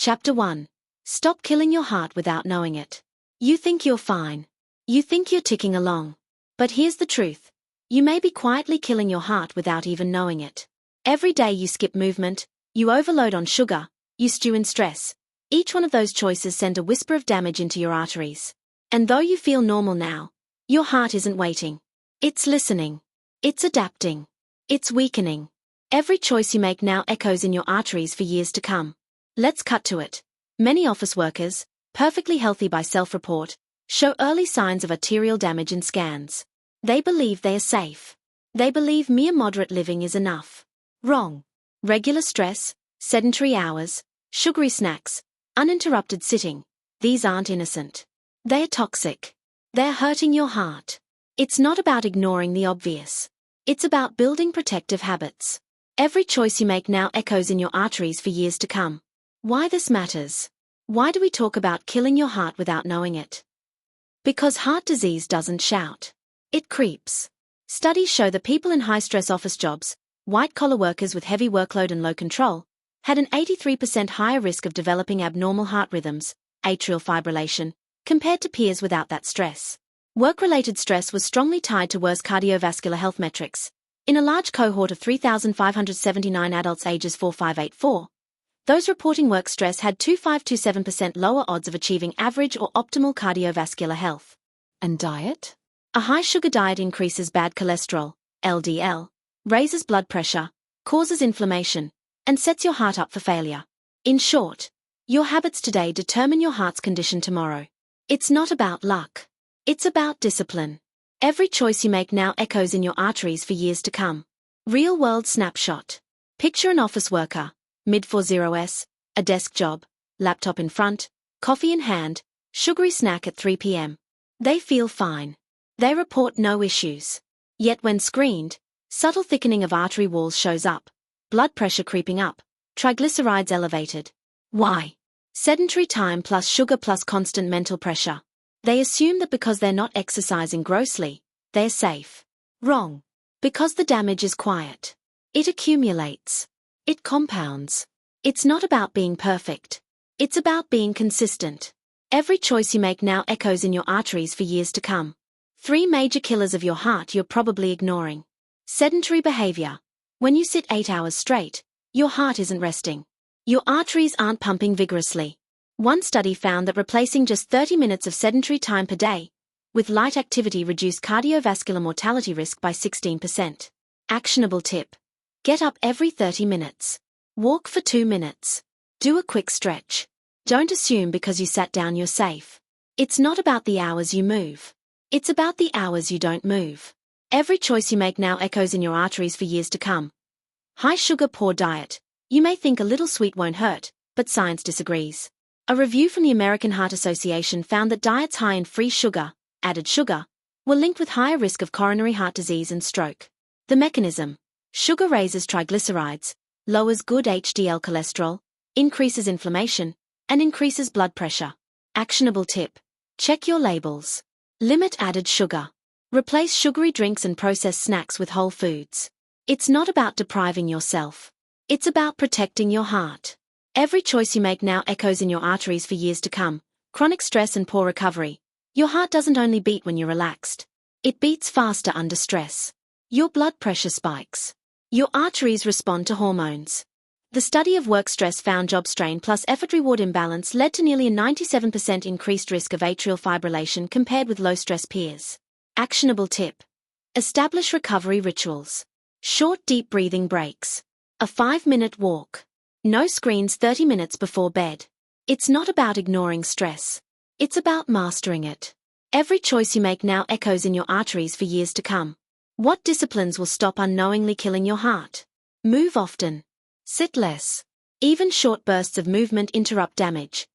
Chapter 1. Stop killing your heart without knowing it. You think you're fine. You think you're ticking along. But here's the truth. You may be quietly killing your heart without even knowing it. Every day you skip movement, you overload on sugar, you stew in stress. Each one of those choices send a whisper of damage into your arteries. And though you feel normal now, your heart isn't waiting. It's listening. It's adapting. It's weakening. Every choice you make now echoes in your arteries for years to come. Let's cut to it. Many office workers, perfectly healthy by self-report, show early signs of arterial damage in scans. They believe they are safe. They believe mere moderate living is enough. Wrong. Regular stress, sedentary hours, sugary snacks, uninterrupted sitting, these aren't innocent. They're toxic. They're hurting your heart. It's not about ignoring the obvious. It's about building protective habits. Every choice you make now echoes in your arteries for years to come. Why this matters? Why do we talk about killing your heart without knowing it? Because heart disease doesn't shout. It creeps. Studies show that people in high-stress office jobs, white-collar workers with heavy workload and low control, had an 83% higher risk of developing abnormal heart rhythms, atrial fibrillation, compared to peers without that stress. Work-related stress was strongly tied to worse cardiovascular health metrics. In a large cohort of 3,579 adults ages 4-5-8-4, those reporting work stress had 25-7% lower odds of achieving average or optimal cardiovascular health. And diet? A high-sugar diet increases bad cholesterol, LDL, raises blood pressure, causes inflammation, and sets your heart up for failure. In short, your habits today determine your heart's condition tomorrow. It's not about luck. It's about discipline. Every choice you make now echoes in your arteries for years to come. Real-world snapshot. Picture an office worker, mid-40s, a desk job, laptop in front, coffee in hand, sugary snack at 3 p.m. They feel fine. They report no issues. Yet when screened, subtle thickening of artery walls shows up, blood pressure creeping up, triglycerides elevated. Why? Sedentary time plus sugar plus constant mental pressure. They assume that because they're not exercising grossly, they're safe. Wrong. Because the damage is quiet. It accumulates. It compounds. It's not about being perfect. It's about being consistent. Every choice you make now echoes in your arteries for years to come. 3 major killers of your heart you're probably ignoring. Sedentary behavior. When you sit 8 hours straight, your heart isn't resting. Your arteries aren't pumping vigorously. One study found that replacing just 30 minutes of sedentary time per day with light activity reduced cardiovascular mortality risk by 16%. Actionable tip. Get up every 30 minutes. Walk for 2 minutes. Do a quick stretch. Don't assume because you sat down you're safe. It's not about the hours you move. It's about the hours you don't move. Every choice you make now echoes in your arteries for years to come. High sugar, poor diet. You may think a little sweet won't hurt, but science disagrees. A review from the American Heart Association found that diets high in free sugar, added sugar, were linked with higher risk of coronary heart disease and stroke. The mechanism: sugar raises triglycerides, lowers good HDL cholesterol, increases inflammation, and increases blood pressure. Actionable tip: check your labels. Limit added sugar. Replace sugary drinks and processed snacks with whole foods. It's not about depriving yourself. It's about protecting your heart. Every choice you make now echoes in your arteries for years to come. Chronic stress and poor recovery. Your heart doesn't only beat when you're relaxed. It beats faster under stress. Your blood pressure spikes. Your arteries respond to hormones. The study of work stress found job strain plus effort-reward imbalance led to nearly a 97% increased risk of atrial fibrillation compared with low-stress peers. Actionable tip: establish recovery rituals. Short deep breathing breaks. A 5-minute walk. No screens 30 minutes before bed. It's not about ignoring stress. It's about mastering it. Every choice you make now echoes in your arteries for years to come. What disciplines will stop unknowingly killing your heart? Move often. Sit less. Even short bursts of movement interrupt damage.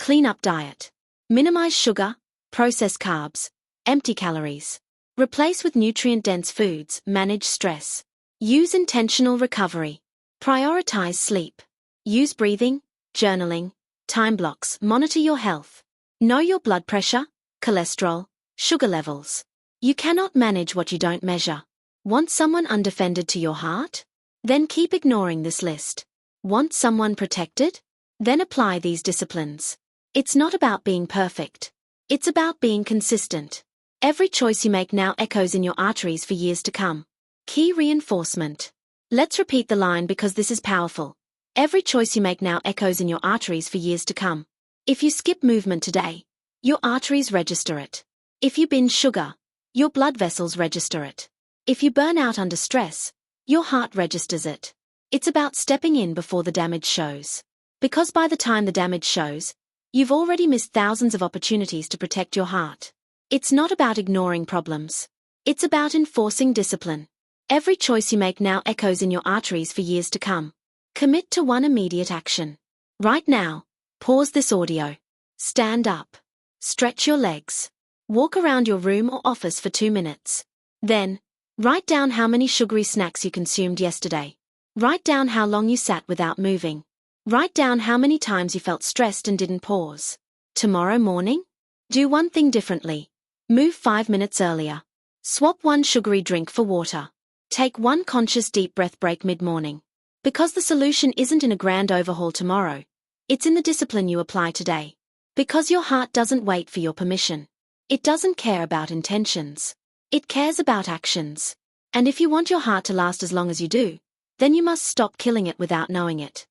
Clean up diet. Minimize sugar, processed carbs, empty calories. Replace with nutrient-dense foods. Manage stress. Use intentional recovery. Prioritize sleep. Use breathing, journaling, time blocks. Monitor your health. Know your blood pressure, cholesterol, sugar levels. You cannot manage what you don't measure. Want someone undefended to your heart? Then keep ignoring this list. Want someone protected? Then apply these disciplines. It's not about being perfect. It's about being consistent. Every choice you make now echoes in your arteries for years to come. Key reinforcement. Let's repeat the line because this is powerful. Every choice you make now echoes in your arteries for years to come. If you skip movement today, your arteries register it. If you binge sugar, your blood vessels register it. If you burn out under stress, your heart registers it. It's about stepping in before the damage shows. Because by the time the damage shows, you've already missed thousands of opportunities to protect your heart. It's not about ignoring problems. It's about enforcing discipline. Every choice you make now echoes in your arteries for years to come. Commit to one immediate action. Right now, pause this audio. Stand up. Stretch your legs. Walk around your room or office for 2 minutes. Then, write down how many sugary snacks you consumed yesterday. Write down how long you sat without moving. Write down how many times you felt stressed and didn't pause. Tomorrow morning? Do one thing differently. Move 5 minutes earlier. Swap one sugary drink for water. Take one conscious deep breath break mid-morning. Because the solution isn't in a grand overhaul tomorrow. It's in the discipline you apply today. Because your heart doesn't wait for your permission. It doesn't care about intentions. It cares about actions. And if you want your heart to last as long as you do, then you must stop killing it without knowing it.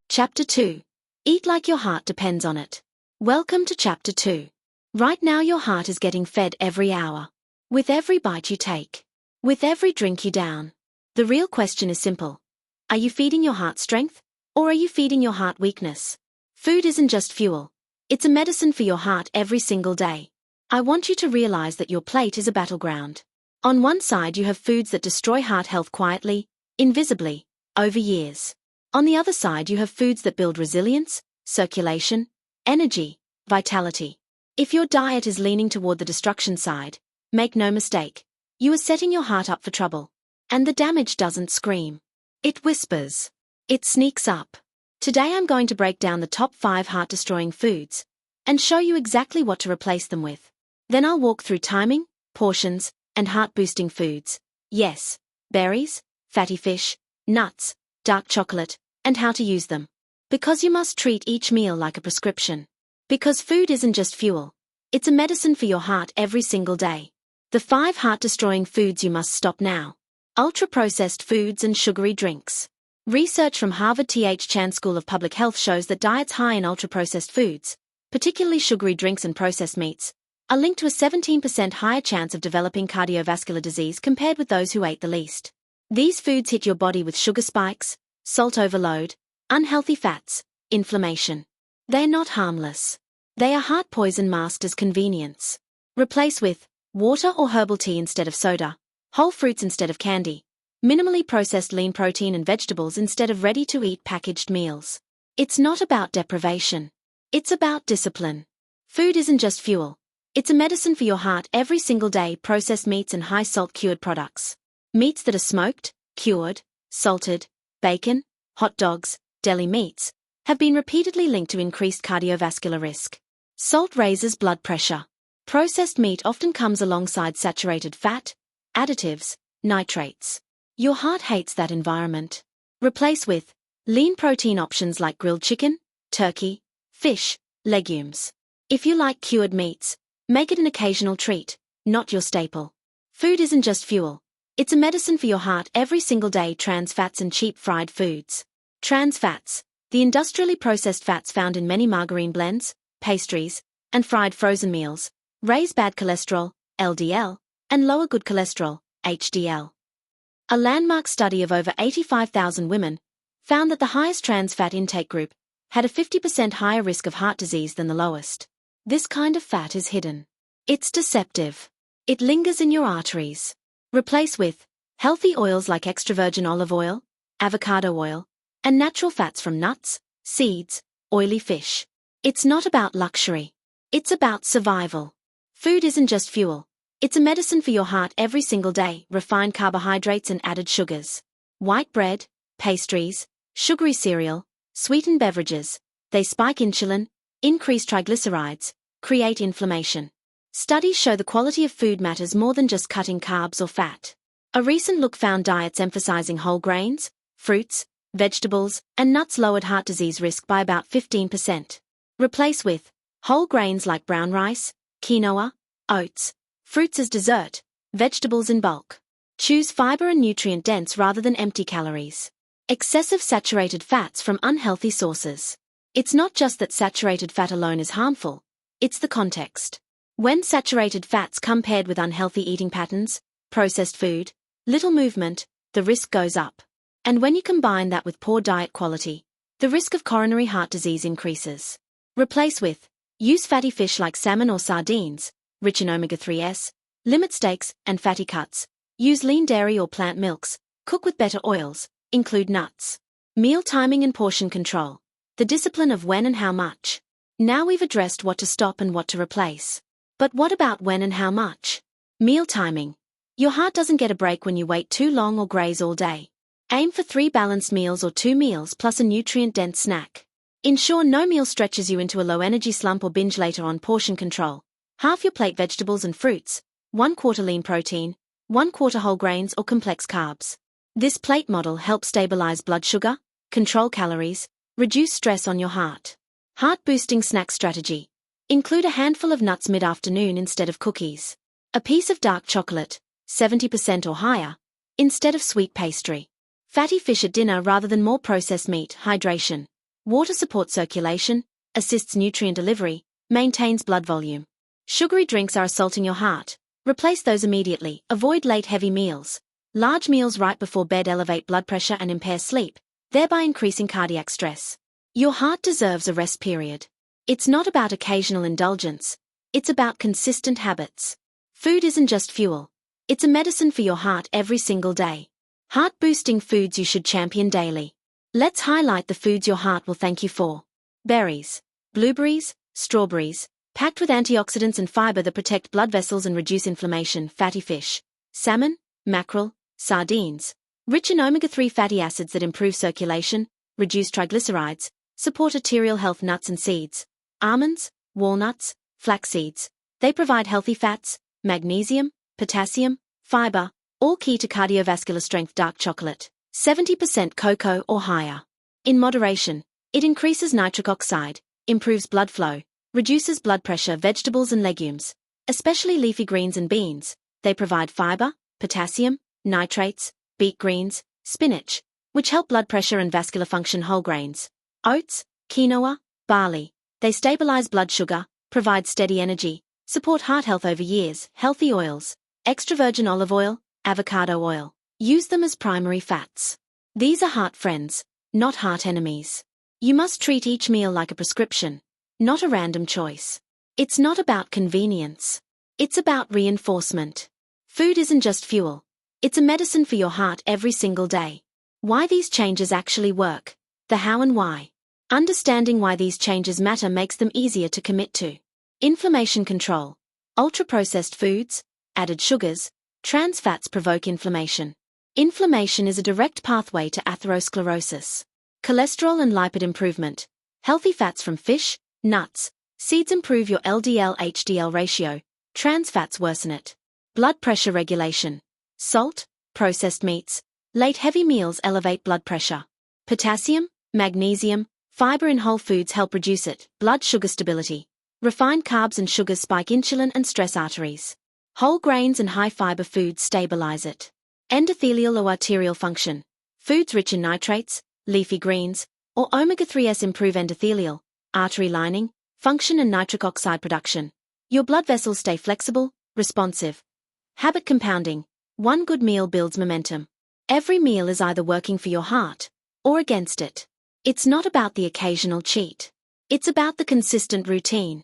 Chapter 2. Eat like your heart depends on it. Welcome to Chapter 2. Right now your heart is getting fed every hour. With every bite you take. With every drink you down. The real question is simple. Are you feeding your heart strength? Or are you feeding your heart weakness? Food isn't just fuel. It's a medicine for your heart every single day. I want you to realize that your plate is a battleground. On one side you have foods that destroy heart health quietly, invisibly, over years. On the other side you have foods that build resilience, circulation, energy, vitality. If your diet is leaning toward the destruction side, make no mistake, you are setting your heart up for trouble. And the damage doesn't scream. It whispers. It sneaks up. Today I'm going to break down the top 5 heart-destroying foods and show you exactly what to replace them with. Then I'll walk through timing, portions, and heart-boosting foods. Yes, berries, fatty fish, nuts, dark chocolate, and how to use them. Because you must treat each meal like a prescription. Because food isn't just fuel. It's a medicine for your heart every single day. The 5 heart-destroying foods you must stop now. Ultra-processed foods and sugary drinks. Research from Harvard T.H. Chan School of Public Health shows that diets high in ultra-processed foods, particularly sugary drinks and processed meats, are linked to a 17% higher chance of developing cardiovascular disease compared with those who ate the least. These foods hit your body with sugar spikes, salt overload, unhealthy fats, inflammation. They're not harmless. They are heart poison masked as convenience. Replace with water or herbal tea instead of soda, whole fruits instead of candy, minimally processed lean protein and vegetables instead of ready-to-eat packaged meals. It's not about deprivation. It's about discipline. Food isn't just fuel. It's a medicine for your heart every single day. Processed meats and high-salt cured products. Meats that are smoked, cured, salted, bacon, hot dogs, deli meats, have been repeatedly linked to increased cardiovascular risk. Salt raises blood pressure. Processed meat often comes alongside saturated fat, additives, nitrates. Your heart hates that environment. Replace with lean protein options like grilled chicken, turkey, fish, legumes. If you like cured meats, make it an occasional treat, not your staple. Food isn't just fuel. It's a medicine for your heart every single day. Trans fats and cheap fried foods. Trans fats, the industrially processed fats found in many margarine blends, pastries, and fried frozen meals, raise bad cholesterol, LDL, and lower good cholesterol, HDL. A landmark study of over 85,000 women found that the highest trans fat intake group had a 50% higher risk of heart disease than the lowest. This kind of fat is hidden. It's deceptive. It lingers in your arteries. Replace with healthy oils like extra virgin olive oil, avocado oil, and natural fats from nuts, seeds, oily fish. It's not about luxury. It's about survival. Food isn't just fuel. It's a medicine for your heart every single day. Refined carbohydrates and added sugars. White bread, pastries, sugary cereal, sweetened beverages. They spike insulin, increase triglycerides, create inflammation. Studies show the quality of food matters more than just cutting carbs or fat. A recent look found diets emphasizing whole grains, fruits, vegetables, and nuts lowered heart disease risk by about 15%. Replace with whole grains like brown rice, quinoa, oats, fruits as dessert, vegetables in bulk. Choose fiber and nutrient-dense rather than empty calories. Excessive saturated fats from unhealthy sources. It's not just that saturated fat alone is harmful, it's the context. When saturated fats come paired with unhealthy eating patterns, processed food, little movement, the risk goes up. And when you combine that with poor diet quality, the risk of coronary heart disease increases. Replace with use fatty fish like salmon or sardines, rich in omega-3s, limit steaks and fatty cuts, use lean dairy or plant milks, cook with better oils, include nuts. Meal timing and portion control. The discipline of when and how much. Now we've addressed what to stop and what to replace. But what about when and how much? Meal timing. Your heart doesn't get a break when you wait too long or graze all day. Aim for 3 balanced meals or 2 meals plus a nutrient-dense snack. Ensure no meal stretches you into a low-energy slump or binge later on. Portion control. Half your plate vegetables and fruits, 1/4 lean protein, 1/4 whole grains or complex carbs. This plate model helps stabilize blood sugar, control calories, reduce stress on your heart. Heart-boosting snack strategy. Include a handful of nuts mid-afternoon instead of cookies. A piece of dark chocolate, 70% or higher, instead of sweet pastry. Fatty fish at dinner rather than more processed meat. Hydration. Water supports circulation, assists nutrient delivery, maintains blood volume. Sugary drinks are assaulting your heart. Replace those immediately. Avoid late heavy meals. Large meals right before bed elevate blood pressure and impair sleep, thereby increasing cardiac stress. Your heart deserves a rest period. It's not about occasional indulgence. It's about consistent habits. Food isn't just fuel. It's a medicine for your heart every single day. Heart-boosting foods you should champion daily. Let's highlight the foods your heart will thank you for. Berries, blueberries, strawberries, packed with antioxidants and fiber that protect blood vessels and reduce inflammation. Fatty fish, salmon, mackerel, sardines, rich in omega-3 fatty acids that improve circulation, reduce triglycerides, support arterial health. Nuts and seeds, almonds, walnuts, flax seeds. They provide healthy fats, magnesium, potassium, fiber, all key to cardiovascular strength. Dark chocolate, 70% cocoa or higher. In moderation, it increases nitric oxide, improves blood flow, reduces blood pressure. Vegetables and legumes, especially leafy greens and beans, they provide fiber, potassium, nitrates, beet greens, spinach, which help blood pressure and vascular function. Whole grains, oats, quinoa, barley, they stabilize blood sugar, provide steady energy, support heart health over years. Healthy oils, extra virgin olive oil, avocado oil. Use them as primary fats. These are heart friends, not heart enemies. You must treat each meal like a prescription, not a random choice. It's not about convenience. It's about reinforcement. Food isn't just fuel. It's a medicine for your heart every single day. Why these changes actually work. The how and why. Understanding why these changes matter makes them easier to commit to. Inflammation control. Ultra-processed foods, added sugars, trans fats provoke inflammation. Inflammation is a direct pathway to atherosclerosis. Cholesterol and lipid improvement. Healthy fats from fish, nuts, seeds improve your LDL-HDL ratio. Trans fats worsen it. Blood pressure regulation. Salt, processed meats, late heavy meals elevate blood pressure. Potassium, magnesium, fiber in whole foods help reduce it. Blood sugar stability. Refined carbs and sugars spike insulin and stress arteries. Whole grains and high-fiber foods stabilize it. Endothelial or arterial function. Foods rich in nitrates, leafy greens, or omega-3s improve endothelial, artery lining, function and nitric oxide production. Your blood vessels stay flexible, responsive. Habit compounding. One good meal builds momentum. Every meal is either working for your heart or against it. It's not about the occasional cheat. It's about the consistent routine.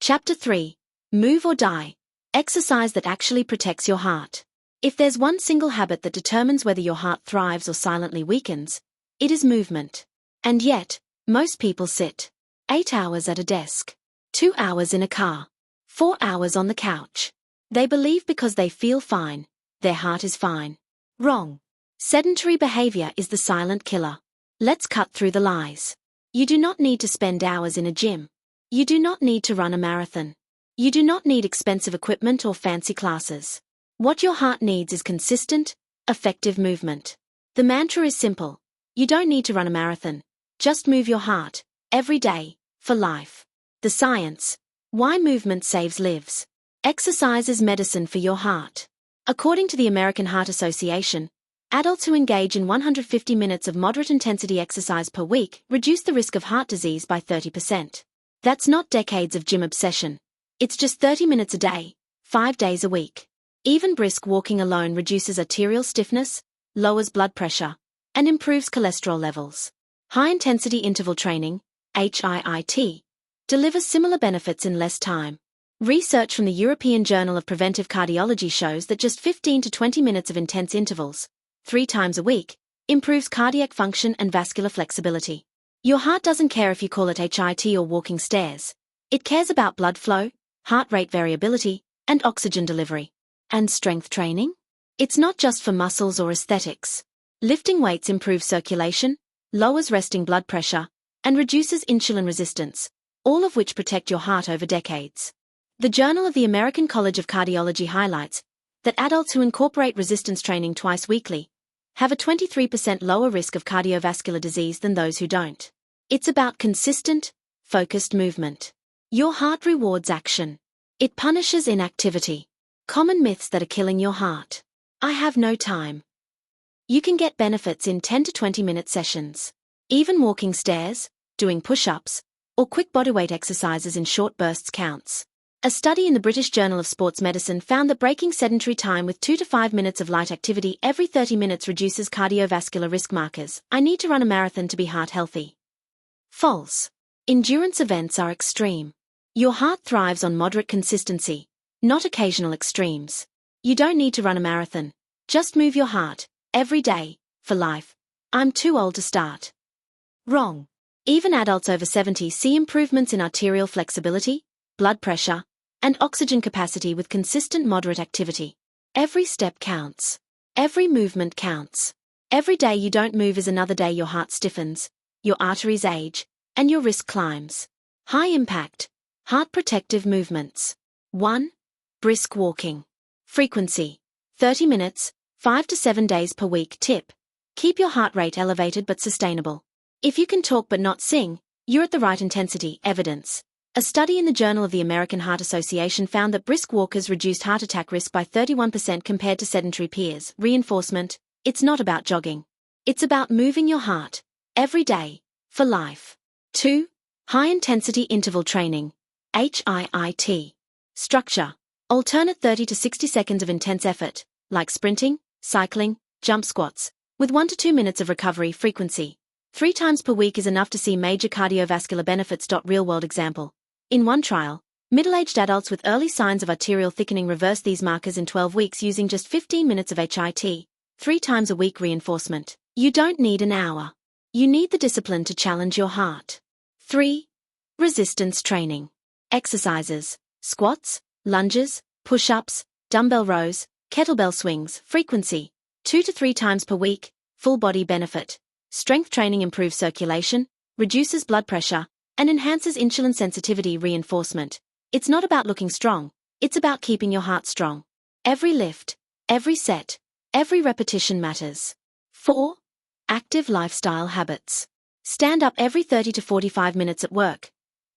Chapter 3. Move or Die. Exercise that actually protects your heart. If there's one single habit that determines whether your heart thrives or silently weakens, it is movement. And yet, most people sit 8 hours at a desk, 2 hours in a car, 4 hours on the couch. They believe because they feel fine, their heart is fine. Wrong. Sedentary behavior is the silent killer. Let's cut through the lies. You do not need to spend hours in a gym. You do not need to run a marathon. You do not need expensive equipment or fancy classes. What your heart needs is consistent, effective movement. The mantra is simple. You don't need to run a marathon. Just move your heart, every day, for life. The science. Why movement saves lives. Exercise is medicine for your heart. According to the American Heart Association, adults who engage in 150 minutes of moderate intensity exercise per week reduce the risk of heart disease by 30%. That's not decades of gym obsession. It's just 30 minutes a day, 5 days a week. Even brisk walking alone reduces arterial stiffness, lowers blood pressure, and improves cholesterol levels. High-intensity interval training, HIIT, delivers similar benefits in less time. Research from the European Journal of Preventive Cardiology shows that just 15 to 20 minutes of intense intervals, 3 times a week, improves cardiac function and vascular flexibility. Your heart doesn't care if you call it HIIT or walking stairs. It cares about blood flow, heart rate variability, and oxygen delivery. And strength training? It's not just for muscles or aesthetics. Lifting weights improves circulation, lowers resting blood pressure, and reduces insulin resistance, all of which protect your heart over decades. The Journal of the American College of Cardiology highlights that adults who incorporate resistance training twice weekly have a 23% lower risk of cardiovascular disease than those who don't. It's about consistent, focused movement. Your heart rewards action. It punishes inactivity. Common myths that are killing your heart. I have no time. You can get benefits in 10 to 20-minute sessions. Even walking stairs, doing push-ups, or quick bodyweight exercises in short bursts counts. A study in the British Journal of Sports Medicine found that breaking sedentary time with 2 to 5 minutes of light activity every 30 minutes reduces cardiovascular risk markers. I need to run a marathon to be heart healthy. False. Endurance events are extreme. Your heart thrives on moderate consistency, not occasional extremes. You don't need to run a marathon. Just move your heart, every day, for life. I'm too old to start. Wrong. Even adults over 70 see improvements in arterial flexibility, blood pressure, and oxygen capacity with consistent moderate activity. Every step counts. Every movement counts. Every day you don't move is another day your heart stiffens, your arteries age, and your risk climbs. High impact. Heart protective movements. 1. Brisk walking. Frequency. 30 minutes, 5 to 7 days per week. Tip. Keep your heart rate elevated but sustainable. If you can talk but not sing, you're at the right intensity. Evidence. A study in the Journal of the American Heart Association found that brisk walkers reduced heart attack risk by 31% compared to sedentary peers. Reinforcement. It's not about jogging. It's about moving your heart, every day, for life. 2. High-intensity interval training. HIIT. Structure. Alternate 30 to 60 seconds of intense effort, like sprinting, cycling, jump squats, with 1 to 2 minutes of recovery. Frequency. 3 times per week is enough to see major cardiovascular benefits. Real-world example. In one trial, middle-aged adults with early signs of arterial thickening reversed these markers in 12 weeks using just 15 minutes of HIIT, 3 times a week. Reinforcement. You don't need an hour. You need the discipline to challenge your heart. 3. Resistance training. Exercises. Squats, lunges, push-ups, dumbbell rows, kettlebell swings. Frequency. 2 to 3 times per week. Full body benefit. Strength training improves circulation, reduces blood pressure, and enhances insulin sensitivity. Reinforcement. It's not about looking strong, it's about keeping your heart strong. Every lift, every set, every repetition matters. 4. Active lifestyle habits. Stand up every 30 to 45 minutes at work.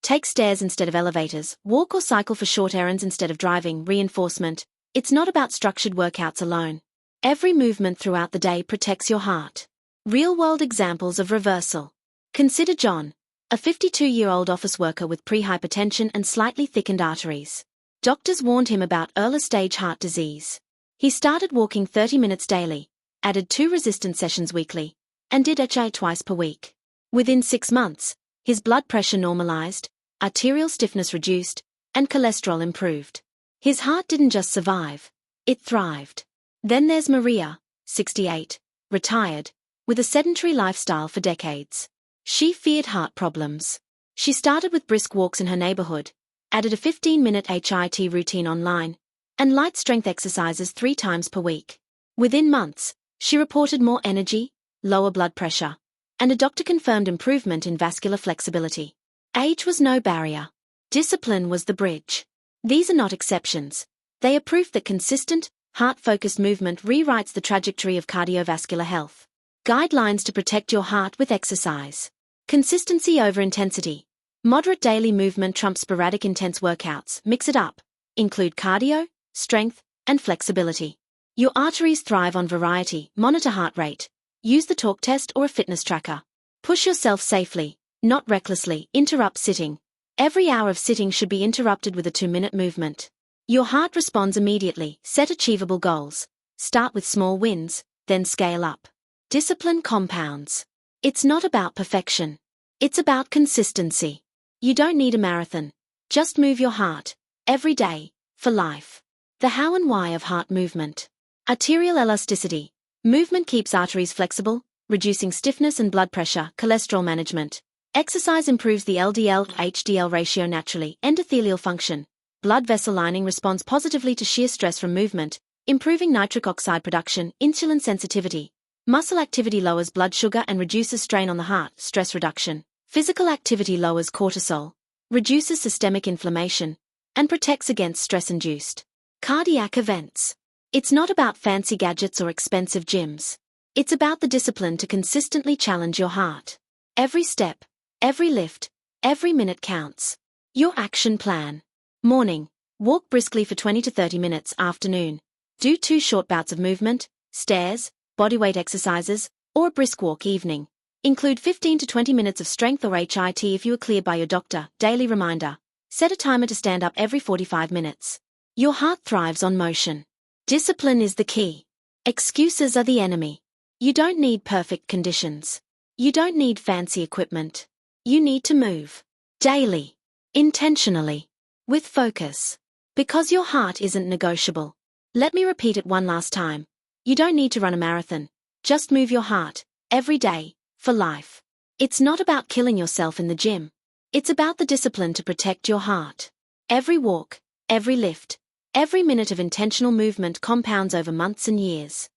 Take stairs instead of elevators, walk or cycle for short errands instead of driving. Reinforcement. It's not about structured workouts alone. Every movement throughout the day protects your heart. Real-world examples of reversal. Consider John, a 52-year-old office worker with prehypertension and slightly thickened arteries. Doctors warned him about early-stage heart disease. He started walking 30 minutes daily, added 2 resistance sessions weekly, and did HIIT twice per week. Within 6 months, his blood pressure normalized, arterial stiffness reduced, and cholesterol improved. His heart didn't just survive, it thrived. Then there's Maria, 68, retired, with a sedentary lifestyle for decades. She feared heart problems. She started with brisk walks in her neighborhood, added a 15-minute HIIT routine online, and light strength exercises 3 times per week. Within months, she reported more energy, lower blood pressure, and a doctor-confirmed improvement in vascular flexibility. Age was no barrier. Discipline was the bridge. These are not exceptions. They are proof that consistent, heart-focused movement rewrites the trajectory of cardiovascular health. Guidelines to protect your heart with exercise. Consistency over intensity. Moderate daily movement trumps sporadic intense workouts. Mix it up. Include cardio, strength, and flexibility. Your arteries thrive on variety. Monitor heart rate. Use the talk test or a fitness tracker. Push yourself safely, not recklessly. Interrupt sitting. Every hour of sitting should be interrupted with a 2-minute movement. Your heart responds immediately. Set achievable goals. Start with small wins, then scale up. Discipline compounds. It's not about perfection. It's about consistency. You don't need a marathon. Just move your heart, every day, for life. The how and why of heart movement. Arterial elasticity. Movement keeps arteries flexible, reducing stiffness and blood pressure. Cholesterol management. Exercise improves the LDL-HDL ratio naturally. Endothelial function. Blood vessel lining responds positively to shear stress from movement, improving nitric oxide production. Insulin sensitivity. Muscle activity lowers blood sugar and reduces strain on the heart. Stress reduction. Physical activity lowers cortisol, reduces systemic inflammation, and protects against stress-induced cardiac events. It's not about fancy gadgets or expensive gyms. It's about the discipline to consistently challenge your heart. Every step, every lift, every minute counts. Your action plan. Morning. Walk briskly for 20 to 30 minutes. Afternoon. Do 2 short bouts of movement, stairs, bodyweight exercises, or a brisk walk. Evening. Include 15 to 20 minutes of strength or HIIT if you are cleared by your doctor. Daily reminder. Set a timer to stand up every 45 minutes. Your heart thrives on motion. Discipline is the key. Excuses are the enemy. You don't need perfect conditions. You don't need fancy equipment. You need to move. Daily. Intentionally. With focus. Because your heart isn't negotiable. Let me repeat it one last time. You don't need to run a marathon. Just move your heart, every day, for life. It's not about killing yourself in the gym. It's about the discipline to protect your heart. Every walk, every lift, every minute of intentional movement compounds over months and years.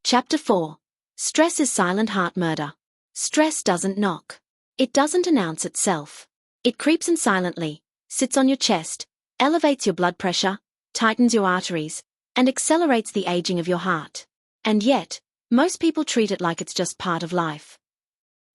Chapter 4. Stress is silent heart murder. Stress doesn't knock. It doesn't announce itself. It creeps in silently, sits on your chest, elevates your blood pressure, tightens your arteries, and accelerates the aging of your heart. And yet, most people treat it like it's just part of life.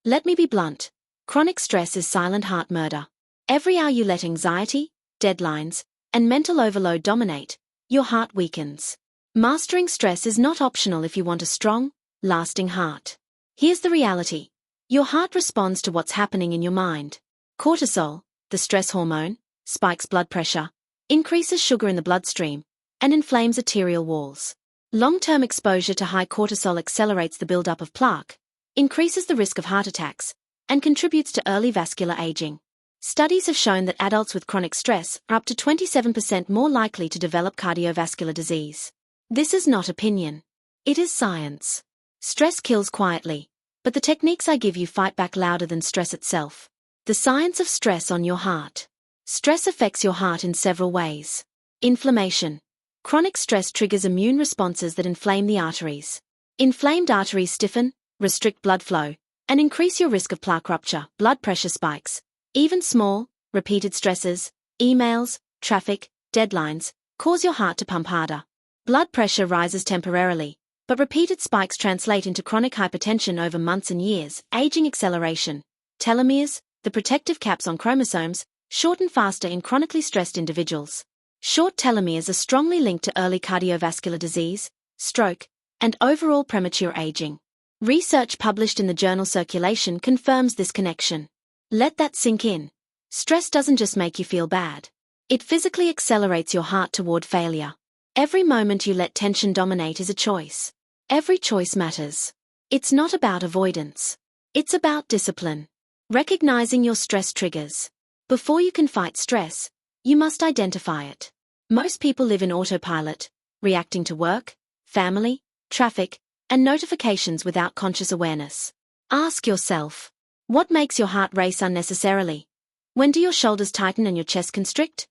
Let me be blunt. Chronic stress is silent heart murder. Every hour you let anxiety, deadlines, and mental overload dominate, your heart weakens. Mastering stress is not optional if you want a strong, lasting heart. Here's the reality. Your heart responds to what's happening in your mind. Cortisol, the stress hormone, spikes blood pressure, increases sugar in the bloodstream, and inflames arterial walls. Long-term exposure to high cortisol accelerates the buildup of plaque, increases the risk of heart attacks, and contributes to early vascular aging. Studies have shown that adults with chronic stress are up to 27% more likely to develop cardiovascular disease. This is not opinion. It is science. Stress kills quietly, but the techniques I give you fight back louder than stress itself. The science of stress on your heart. Stress affects your heart in several ways. Inflammation. Chronic stress triggers immune responses that inflame the arteries. Inflamed arteries stiffen, restrict blood flow, and increase your risk of plaque rupture. Blood pressure spikes. Even small, repeated stresses, emails, traffic, deadlines, cause your heart to pump harder. Blood pressure rises temporarily, but repeated spikes translate into chronic hypertension over months and years. Aging acceleration. Telomeres, the protective caps on chromosomes, shorten faster in chronically stressed individuals. Short telomeres are strongly linked to early cardiovascular disease, stroke, and overall premature aging. Research published in the journal Circulation confirms this connection. Let that sink in. Stress doesn't just make you feel bad. It physically accelerates your heart toward failure. Every moment you let tension dominate is a choice. Every choice matters. It's not about avoidance. It's about discipline. Recognizing your stress triggers. Before you can fight stress, you must identify it. Most people live in autopilot, reacting to work, family, traffic, and notifications without conscious awareness. Ask yourself, what makes your heart race unnecessarily? When do your shoulders tighten and your chest constrict?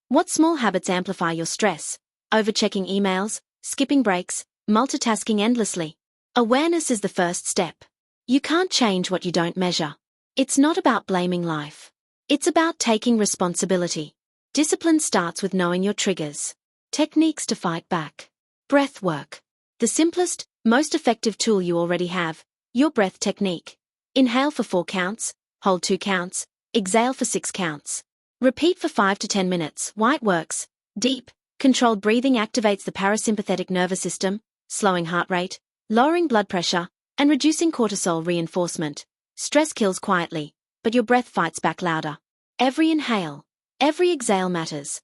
What small habits amplify your stress? Overchecking emails, skipping breaks, multitasking endlessly. Awareness is the first step. You can't change what you don't measure. It's not about blaming life. It's about taking responsibility. Discipline starts with knowing your triggers. Techniques to fight back. Breath work. The simplest, most effective tool you already have, your breath technique. Inhale for 4 counts, hold 2 counts, exhale for 6 counts. Repeat for 5 to 10 minutes. Why it works. Deep, controlled breathing activates the parasympathetic nervous system, slowing heart rate, lowering blood pressure, and reducing cortisol reinforcement. Stress kills quietly, but your breath fights back louder. Every inhale, every exhale matters.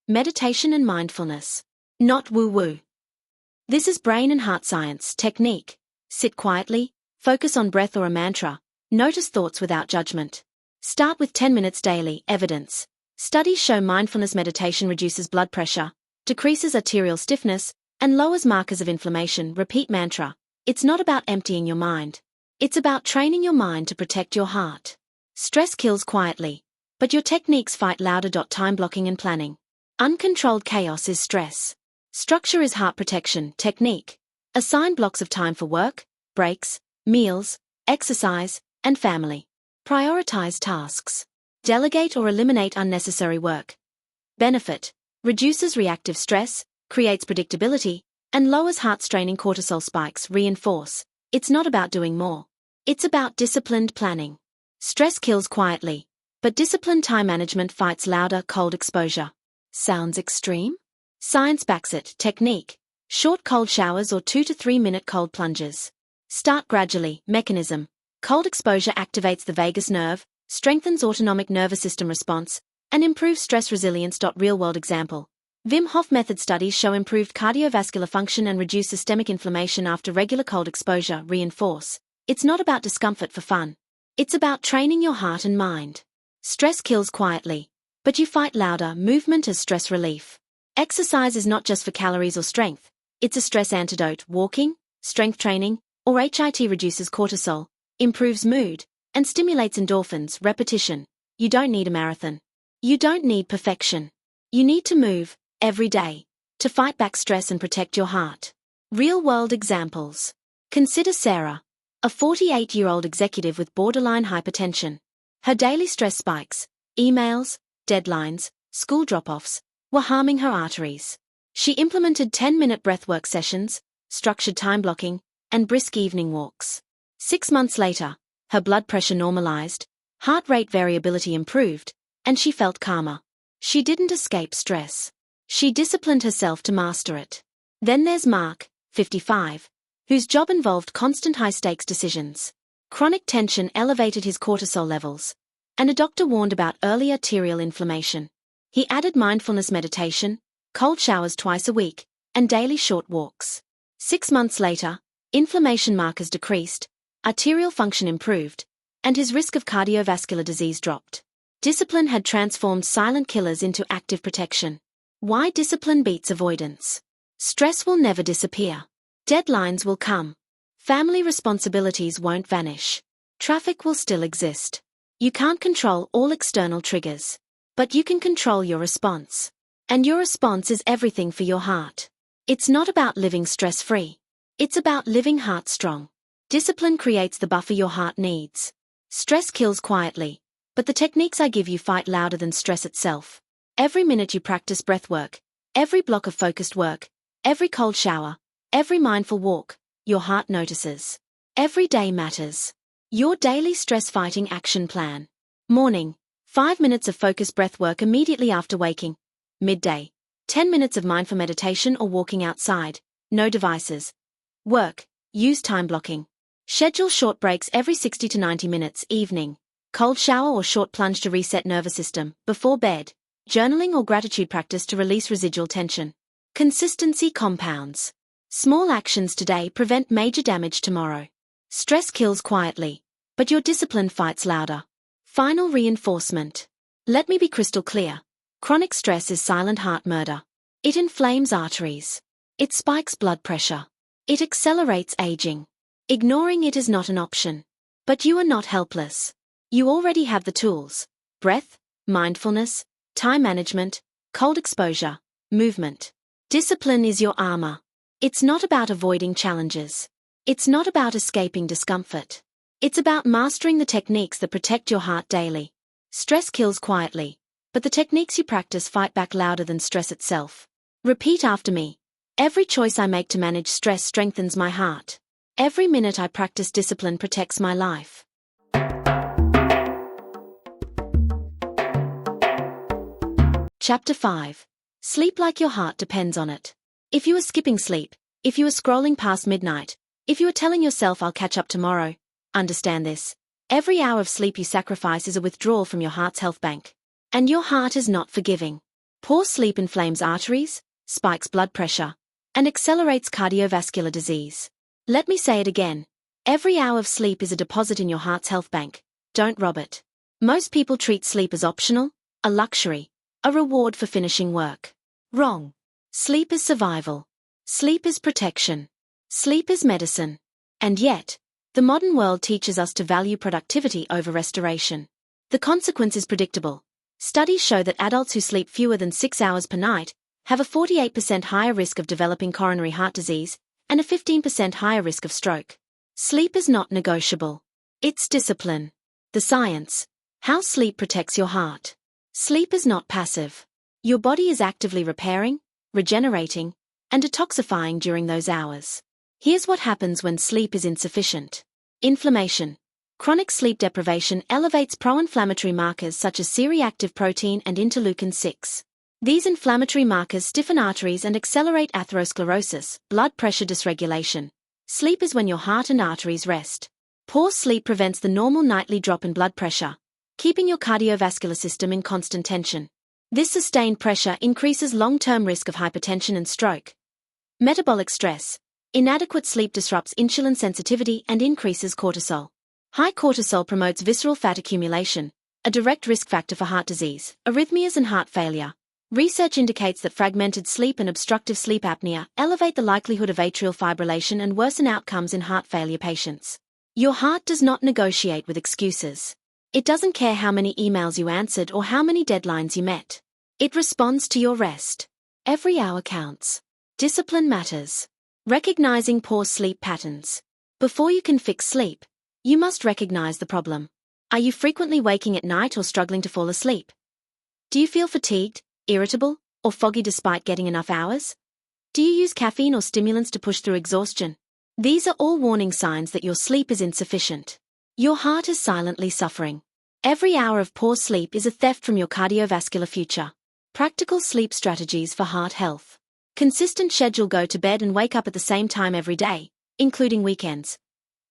Meditation and mindfulness. Not woo-woo. This is brain and heart science technique. Sit quietly, focus on breath or a mantra, notice thoughts without judgment. Start with 10 minutes daily. Evidence. Studies show mindfulness meditation reduces blood pressure, decreases arterial stiffness, and lowers markers of inflammation. Repeat mantra. It's not about emptying your mind. It's about training your mind to protect your heart. Stress kills quietly, but your techniques fight louder. Time blocking and planning. Uncontrolled chaos is stress. Structure is heart protection. Technique. Assign blocks of time for work, breaks, meals, exercise, and family. Prioritize tasks. Delegate or eliminate unnecessary work. Benefit. Reduces reactive stress, creates predictability, and lowers heart-straining cortisol spikes. Reinforce. It's not about doing more. It's about disciplined planning. Stress kills quietly, but disciplined time management fights louder. Cold exposure. Sounds extreme? Science backs it. Technique. Short cold showers or 2 to 3 minute cold plunges. Start gradually. Mechanism. Cold exposure activates the vagus nerve, strengthens autonomic nervous system response, and improves stress resilience. Real-world example. Wim Hof method studies show improved cardiovascular function and reduced systemic inflammation after regular cold exposure. Reinforce. It's not about discomfort for fun. It's about training your heart and mind. Stress kills quietly, but you fight louder. Movement as stress relief. Exercise is not just for calories or strength. It's a stress antidote. Walking, strength training, or HIIT reduces cortisol, improves mood, and stimulates endorphins. Repetition. You don't need a marathon. You don't need perfection. You need to move, every day, to fight back stress and protect your heart. Real-world examples. Consider Sarah, a 48-year-old executive with borderline hypertension. Her daily stress spikes, emails, deadlines, school drop-offs, were harming her arteries. She implemented 10-minute breathwork sessions, structured time blocking, and brisk evening walks. 6 months later, her blood pressure normalized, heart rate variability improved, and she felt calmer. She didn't escape stress. She disciplined herself to master it. Then there's Mark, 55, whose job involved constant high-stakes decisions. Chronic tension elevated his cortisol levels, and a doctor warned about early arterial inflammation. He added mindfulness meditation, cold showers twice a week, and daily short walks. 6 months later, inflammation markers decreased, arterial function improved, and his risk of cardiovascular disease dropped. Discipline had transformed silent killers into active protection. Why discipline beats avoidance? Stress will never disappear. Deadlines will come. Family responsibilities won't vanish. Traffic will still exist. You can't control all external triggers, but you can control your response. And your response is everything for your heart. It's not about living stress-free. It's about living heart-strong. Discipline creates the buffer your heart needs. Stress kills quietly, but the techniques I give you fight louder than stress itself. Every minute you practice breathwork, every block of focused work, every cold shower, every mindful walk, your heart notices. Every day matters. Your daily stress-fighting action plan. Morning, 5 minutes of focused breathwork immediately after waking. Midday, 10 minutes of mindful meditation or walking outside, no devices. Work, use time blocking. Schedule short breaks every 60 to 90 minutes. Evening, cold shower or short plunge to reset nervous system. Before bed, journaling or gratitude practice to release residual tension. Consistency compounds. Small actions today prevent major damage tomorrow. Stress kills quietly, but your discipline fights louder. Final reinforcement. Let me be crystal clear. Chronic stress is silent heart murder. It inflames arteries. It spikes blood pressure. It accelerates aging. Ignoring it is not an option. But you are not helpless. You already have the tools. Breath, mindfulness, time management, cold exposure, movement. Discipline is your armor. It's not about avoiding challenges. It's not about escaping discomfort. It's about mastering the techniques that protect your heart daily. Stress kills quietly, but the techniques you practice fight back louder than stress itself. Repeat after me. Every choice I make to manage stress strengthens my heart. Every minute I practice discipline protects my life. Chapter 5. Sleep like your heart depends on it. If you are skipping sleep, if you are scrolling past midnight, if you are telling yourself I'll catch up tomorrow, understand this. Every hour of sleep you sacrifice is a withdrawal from your heart's health bank. And your heart is not forgiving. Poor sleep inflames arteries, spikes blood pressure, and accelerates cardiovascular disease. Let me say it again. Every hour of sleep is a deposit in your heart's health bank. Don't rob it. Most people treat sleep as optional, a luxury, a reward for finishing work. Wrong. Sleep is survival. Sleep is protection. Sleep is medicine. And yet, the modern world teaches us to value productivity over restoration. The consequence is predictable. Studies show that adults who sleep fewer than 6 hours per night have a 48% higher risk of developing coronary heart disease and a 15% higher risk of stroke. Sleep is not negotiable. It's discipline. The science. How sleep protects your heart. Sleep is not passive. Your body is actively repairing, regenerating, and detoxifying during those hours. Here's what happens when sleep is insufficient. Inflammation. Chronic sleep deprivation elevates pro-inflammatory markers such as C-reactive protein and interleukin-6. These inflammatory markers stiffen arteries and accelerate atherosclerosis, blood pressure dysregulation. Sleep is when your heart and arteries rest. Poor sleep prevents the normal nightly drop in blood pressure, keeping your cardiovascular system in constant tension. This sustained pressure increases long-term risk of hypertension and stroke. Metabolic stress. Inadequate sleep disrupts insulin sensitivity and increases cortisol. High cortisol promotes visceral fat accumulation, a direct risk factor for heart disease, arrhythmias and heart failure. Research indicates that fragmented sleep and obstructive sleep apnea elevate the likelihood of atrial fibrillation and worsen outcomes in heart failure patients. Your heart does not negotiate with excuses. It doesn't care how many emails you answered or how many deadlines you met. It responds to your rest. Every hour counts. Discipline matters. Recognizing poor sleep patterns. Before you can fix sleep, you must recognize the problem. Are you frequently waking at night or struggling to fall asleep? Do you feel fatigued, irritable, or foggy despite getting enough hours? Do you use caffeine or stimulants to push through exhaustion? These are all warning signs that your sleep is insufficient. Your heart is silently suffering. Every hour of poor sleep is a theft from your cardiovascular future. Practical sleep strategies for heart health. Consistent schedule: go to bed and wake up at the same time every day, including weekends.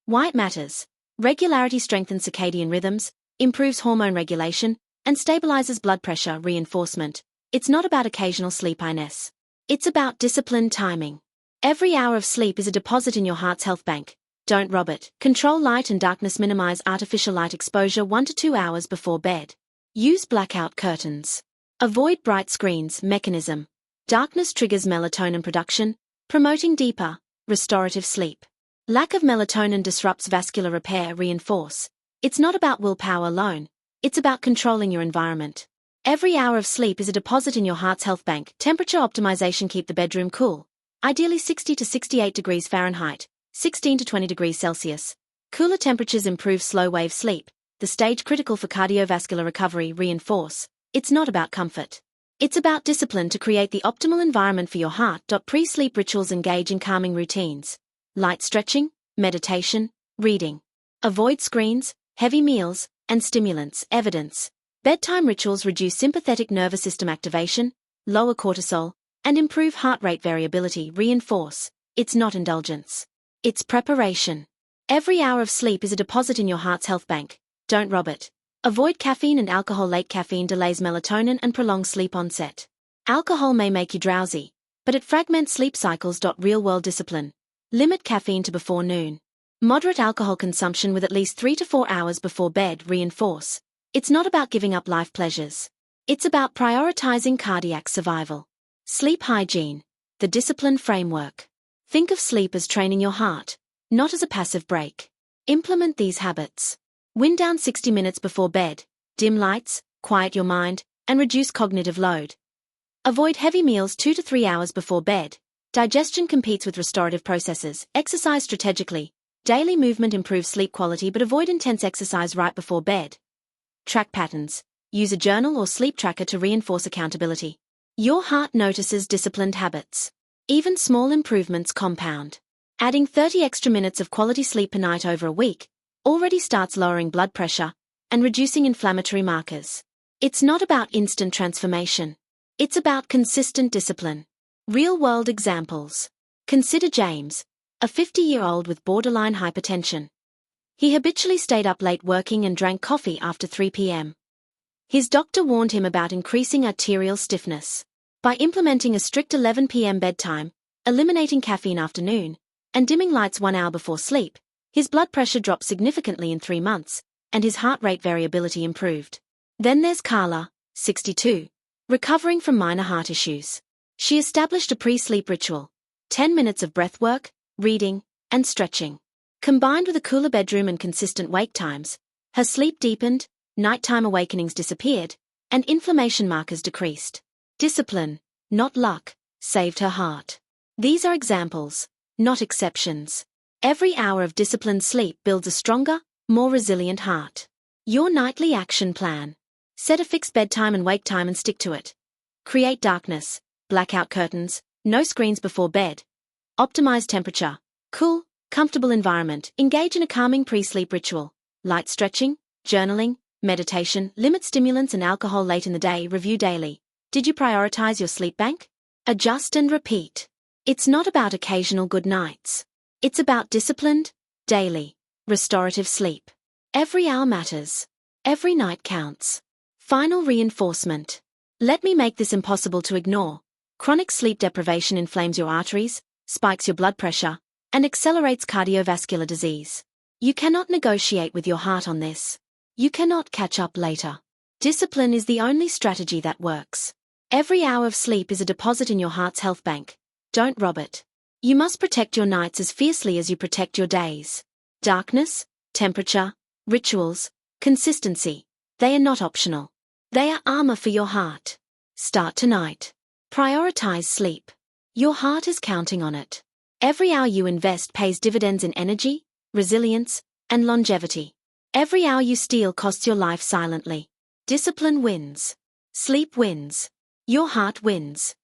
Why it matters. Regularity strengthens circadian rhythms, improves hormone regulation, and stabilizes blood pressure. Reinforcement. It's not about occasional sleepiness. It's about disciplined timing. Every hour of sleep is a deposit in your heart's health bank. Don't rob it. Control light and darkness. Minimize artificial light exposure 1 to 2 hours before bed. Use blackout curtains. Avoid bright screens. Mechanism. Darkness triggers melatonin production, promoting deeper, restorative sleep. Lack of melatonin disrupts vascular repair. Reinforce. It's not about willpower alone. It's about controlling your environment. Every hour of sleep is a deposit in your heart's health bank. Temperature optimization. Keep the bedroom cool. Ideally 60 to 68 degrees Fahrenheit, 16 to 20 degrees Celsius. Cooler temperatures improve slow-wave sleep, the stage critical for cardiovascular recovery. Reinforce. It's not about comfort. It's about discipline to create the optimal environment for your heart. Pre-sleep rituals. Engage in calming routines. Light stretching, meditation, reading. Avoid screens, heavy meals, and stimulants. Evidence. Bedtime rituals reduce sympathetic nervous system activation, lower cortisol, and improve heart rate variability. Reinforce. It's not indulgence. It's preparation. Every hour of sleep is a deposit in your heart's health bank. Don't rob it. Avoid caffeine and alcohol. Late caffeine delays melatonin and prolongs sleep onset. Alcohol may make you drowsy, but it fragments sleep cycles. Real-world discipline. Limit caffeine to before noon. Moderate alcohol consumption with at least 3 to 4 hours before bed. Reinforce. It's not about giving up life pleasures. It's about prioritizing cardiac survival. Sleep hygiene. The discipline framework. Think of sleep as training your heart, not as a passive break. Implement these habits. Wind down 60 minutes before bed, dim lights, quiet your mind, and reduce cognitive load. Avoid heavy meals 2 to 3 hours before bed. Digestion competes with restorative processes. Exercise strategically. Daily movement improves sleep quality, but avoid intense exercise right before bed. Track patterns. Use a journal or sleep tracker to reinforce accountability. Your heart notices disciplined habits. Even small improvements compound. Adding 30 extra minutes of quality sleep per night over a week already starts lowering blood pressure and reducing inflammatory markers. It's not about instant transformation. It's about consistent discipline. Real-world examples. Consider James, a 50-year-old with borderline hypertension. He habitually stayed up late working and drank coffee after 3 p.m. His doctor warned him about increasing arterial stiffness. By implementing a strict 11 p.m. bedtime, eliminating caffeine afternoon, and dimming lights 1 hour before sleep, his blood pressure dropped significantly in 3 months, and his heart rate variability improved. Then there's Carla, 62, recovering from minor heart issues. She established a pre-sleep ritual: 10 minutes of breath work, reading, and stretching. Combined with a cooler bedroom and consistent wake times, her sleep deepened, nighttime awakenings disappeared, and inflammation markers decreased. Discipline, not luck, saved her heart. These are examples, not exceptions. Every hour of disciplined sleep builds a stronger, more resilient heart. Your nightly action plan. Set a fixed bedtime and wake time and stick to it. Create darkness, blackout curtains, no screens before bed. Optimize temperature, cool, comfortable environment. Engage in a calming pre-sleep ritual. Light stretching, journaling, meditation. Limit stimulants and alcohol late in the day. Review daily. Did you prioritize your sleep bank? Adjust and repeat. It's not about occasional good nights. It's about disciplined, daily, restorative sleep. Every hour matters. Every night counts. Final reinforcement. Let me make this impossible to ignore. Chronic sleep deprivation inflames your arteries, spikes your blood pressure, and accelerates cardiovascular disease. You cannot negotiate with your heart on this. You cannot catch up later. Discipline is the only strategy that works. Every hour of sleep is a deposit in your heart's health bank. Don't rob it. You must protect your nights as fiercely as you protect your days. Darkness, temperature, rituals, consistency. They are not optional. They are armor for your heart. Start tonight. Prioritize sleep. Your heart is counting on it. Every hour you invest pays dividends in energy, resilience, and longevity. Every hour you steal costs your life silently. Discipline wins. Sleep wins. Your heart wins.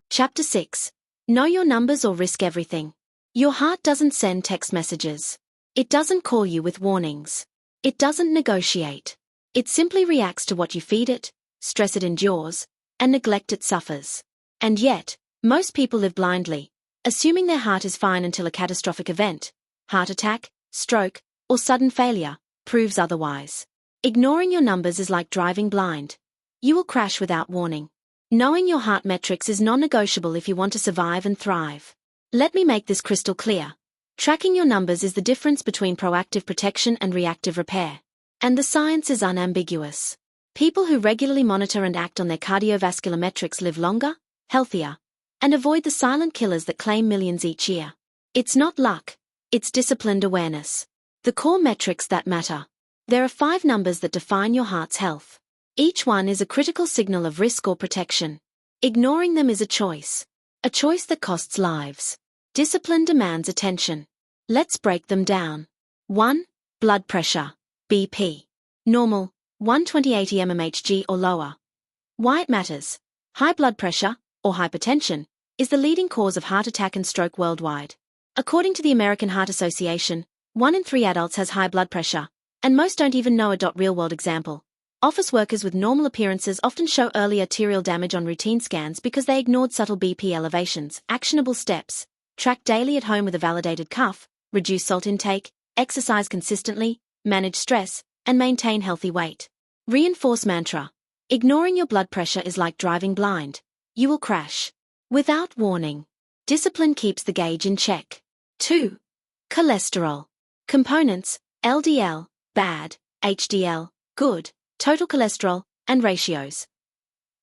Chapter 6. Know your numbers or risk everything. Your heart doesn't send text messages. It doesn't call you with warnings. It doesn't negotiate. It simply reacts to what you feed it, stress it endures, and neglect it suffers. And yet, most people live blindly, assuming their heart is fine until a catastrophic event, heart attack, stroke, or sudden failure, proves otherwise. Ignoring your numbers is like driving blind. You will crash without warning. Knowing your heart metrics is non-negotiable if you want to survive and thrive. Let me make this crystal clear. Tracking your numbers is the difference between proactive protection and reactive repair. And the science is unambiguous. People who regularly monitor and act on their cardiovascular metrics live longer, healthier, and avoid the silent killers that claim millions each year. It's not luck. It's disciplined awareness. The core metrics that matter. There are 5 numbers that define your heart's health. Each one is a critical signal of risk or protection. Ignoring them is a choice that costs lives. Discipline demands attention. Let's break them down. 1. Blood pressure. BP. Normal, 120/80 mmHg or lower. Why it matters. High blood pressure, or hypertension, is the leading cause of heart attack and stroke worldwide. According to the American Heart Association, 1 in 3 adults has high blood pressure, and most don't even know a real-world example. Office workers with normal appearances often show early arterial damage on routine scans because they ignored subtle BP elevations. Actionable steps. Track daily at home with a validated cuff, reduce salt intake, exercise consistently, manage stress, and maintain healthy weight. Reinforce mantra. Ignoring your blood pressure is like driving blind. You will crash. Without warning. Discipline keeps the gauge in check. 2. Cholesterol. Components: LDL, bad, HDL, good, total cholesterol, and ratios.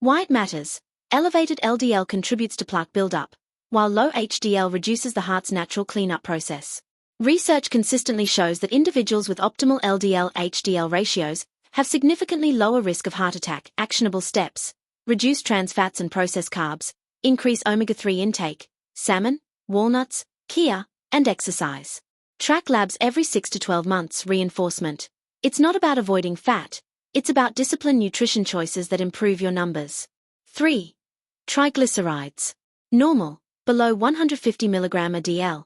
Why it matters. Elevated LDL contributes to plaque buildup, while low HDL reduces the heart's natural cleanup process. Research consistently shows that individuals with optimal LDL-HDL ratios have significantly lower risk of heart attack. Actionable steps: reduce trans fats and processed carbs, increase omega-3 intake, salmon, walnuts, chia, and exercise. Track labs every 6 to 12 months. Reinforcement. It's not about avoiding fat, it's about disciplined nutrition choices that improve your numbers. 3. Triglycerides. Normal, below 150 mg ADL.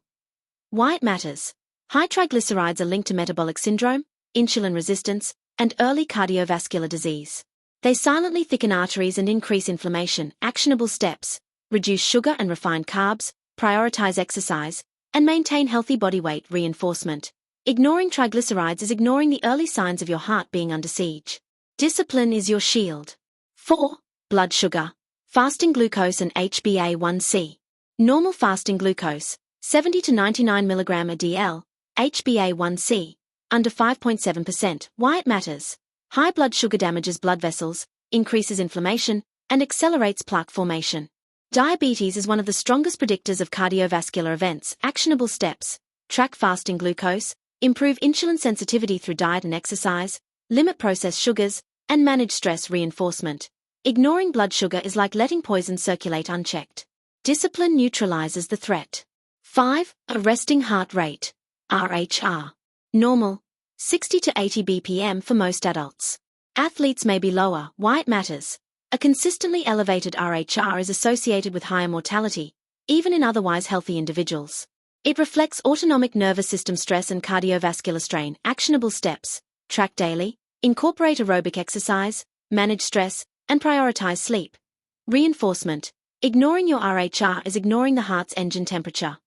Why it matters. High triglycerides are linked to metabolic syndrome, insulin resistance, and early cardiovascular disease. They silently thicken arteries and increase inflammation. Actionable steps: reduce sugar and refined carbs, prioritize exercise, and maintain healthy body weight. Reinforcement. Ignoring triglycerides is ignoring the early signs of your heart being under siege. Discipline is your shield. 4. Blood sugar. Fasting glucose and HbA1c. Normal fasting glucose, 70 to 99 mg ADL, HbA1c, under 5.7%. Why it matters. High blood sugar damages blood vessels, increases inflammation, and accelerates plaque formation. Diabetes is one of the strongest predictors of cardiovascular events. Actionable steps: track fasting glucose, improve insulin sensitivity through diet and exercise, limit processed sugars, and manage stress. Reinforcement. Ignoring blood sugar is like letting poison circulate unchecked. Discipline neutralizes the threat. 5. Resting heart rate. RHR. Normal, 60 to 80 BPM for most adults. Athletes may be lower. Why it matters. A consistently elevated RHR is associated with higher mortality, even in otherwise healthy individuals. It reflects autonomic nervous system stress and cardiovascular strain. Actionable steps: track daily, incorporate aerobic exercise, manage stress, and prioritize sleep. Reinforcement. Ignoring your RHR is ignoring the heart's engine temperature.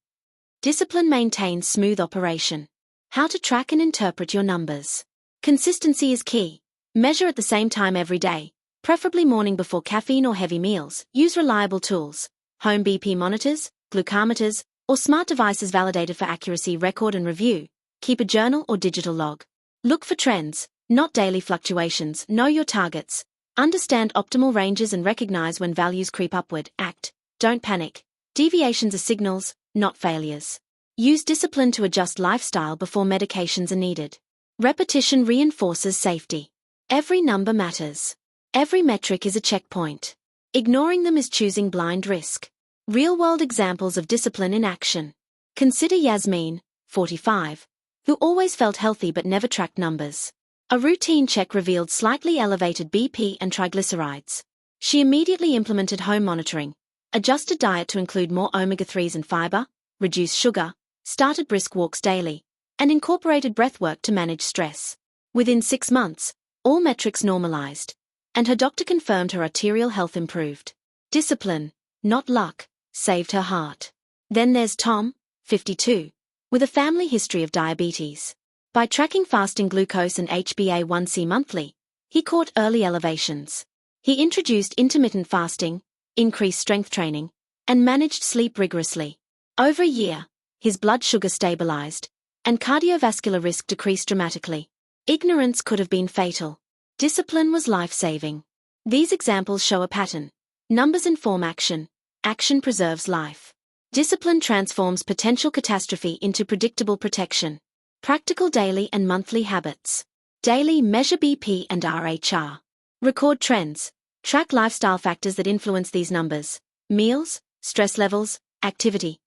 Discipline maintains smooth operation. How to track and interpret your numbers. Consistency is key. Measure at the same time every day, preferably morning before caffeine or heavy meals. Use reliable tools, home BP monitors, glucometers, or smart devices validated for accuracy. Record and review. Keep a journal or digital log. Look for trends, not daily fluctuations. Know your targets. Understand optimal ranges and recognize when values creep upward. Act. Don't panic. Deviations are signals, not failures. Use discipline to adjust lifestyle before medications are needed. Repetition reinforces safety. Every number matters. Every metric is a checkpoint. Ignoring them is choosing blind risk. Real-world examples of discipline in action. Consider Yasmin, 45, who always felt healthy but never tracked numbers. A routine check revealed slightly elevated BP and triglycerides. She immediately implemented home monitoring, adjusted diet to include more omega-3s and fiber, reduced sugar, started brisk walks daily, and incorporated breathwork to manage stress. Within 6 months, all metrics normalized, and her doctor confirmed her arterial health improved. Discipline, not luck, saved her heart. Then there's Tom, 52, with a family history of diabetes. By tracking fasting glucose and HbA1c monthly, he caught early elevations. He introduced intermittent fasting, increased strength training, and managed sleep rigorously. Over a year, his blood sugar stabilized, and cardiovascular risk decreased dramatically. Ignorance could have been fatal. Discipline was life-saving. These examples show a pattern. Numbers inform action. Action preserves life. Discipline transforms potential catastrophe into predictable protection. Practical daily and monthly habits. Daily, measure BP and RHR. Record trends. Track lifestyle factors that influence these numbers. Meals, stress levels, activity.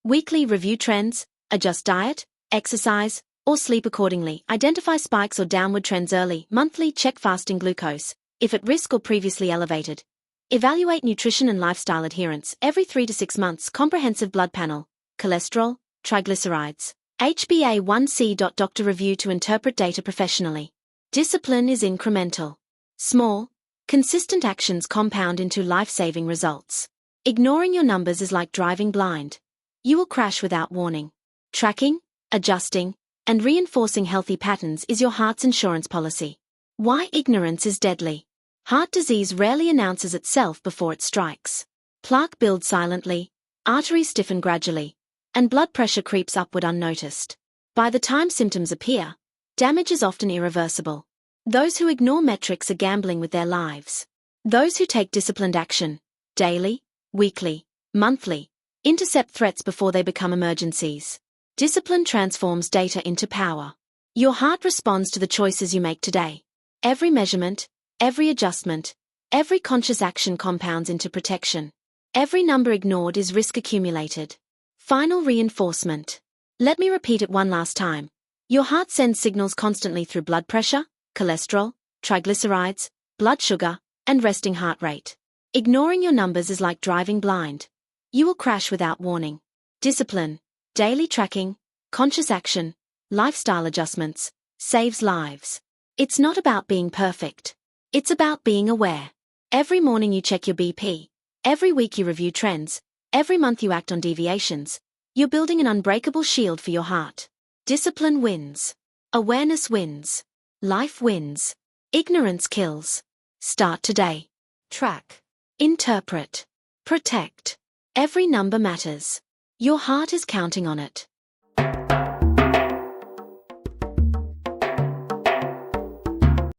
Weekly, review trends, adjust diet, exercise, or sleep accordingly. Identify spikes or downward trends early. Monthly, check fasting glucose, if at risk or previously elevated. Evaluate nutrition and lifestyle adherence every 3 to 6 months. Comprehensive blood panel, cholesterol, triglycerides, HbA1c. Doctor review to interpret data professionally. Discipline is incremental. Small, consistent actions compound into life-saving results. Ignoring your numbers is like driving blind. You will crash without warning. Tracking, adjusting, and reinforcing healthy patterns is your heart's insurance policy. Why ignorance is deadly. Heart disease rarely announces itself before it strikes. Plaque builds silently, arteries stiffen gradually, and blood pressure creeps upward unnoticed. By the time symptoms appear, damage is often irreversible. Those who ignore metrics are gambling with their lives. Those who take disciplined action, daily, weekly, monthly, intercept threats before they become emergencies. Discipline transforms data into power. Your heart responds to the choices you make today. Every measurement, every adjustment, every conscious action compounds into protection. Every number ignored is risk accumulated. Final reinforcement. Let me repeat it one last time. Your heart sends signals constantly through blood pressure, cholesterol, triglycerides, blood sugar, and resting heart rate. Ignoring your numbers is like driving blind. You will crash without warning. Discipline, daily tracking, conscious action, lifestyle adjustments, saves lives. It's not about being perfect. It's about being aware. Every morning you check your BP. Every week you review trends. Every month you act on deviations. You're building an unbreakable shield for your heart. Discipline wins. Awareness wins. Life wins. Ignorance kills. Start today. Track. Interpret. Protect. Every number matters. Your heart is counting on it.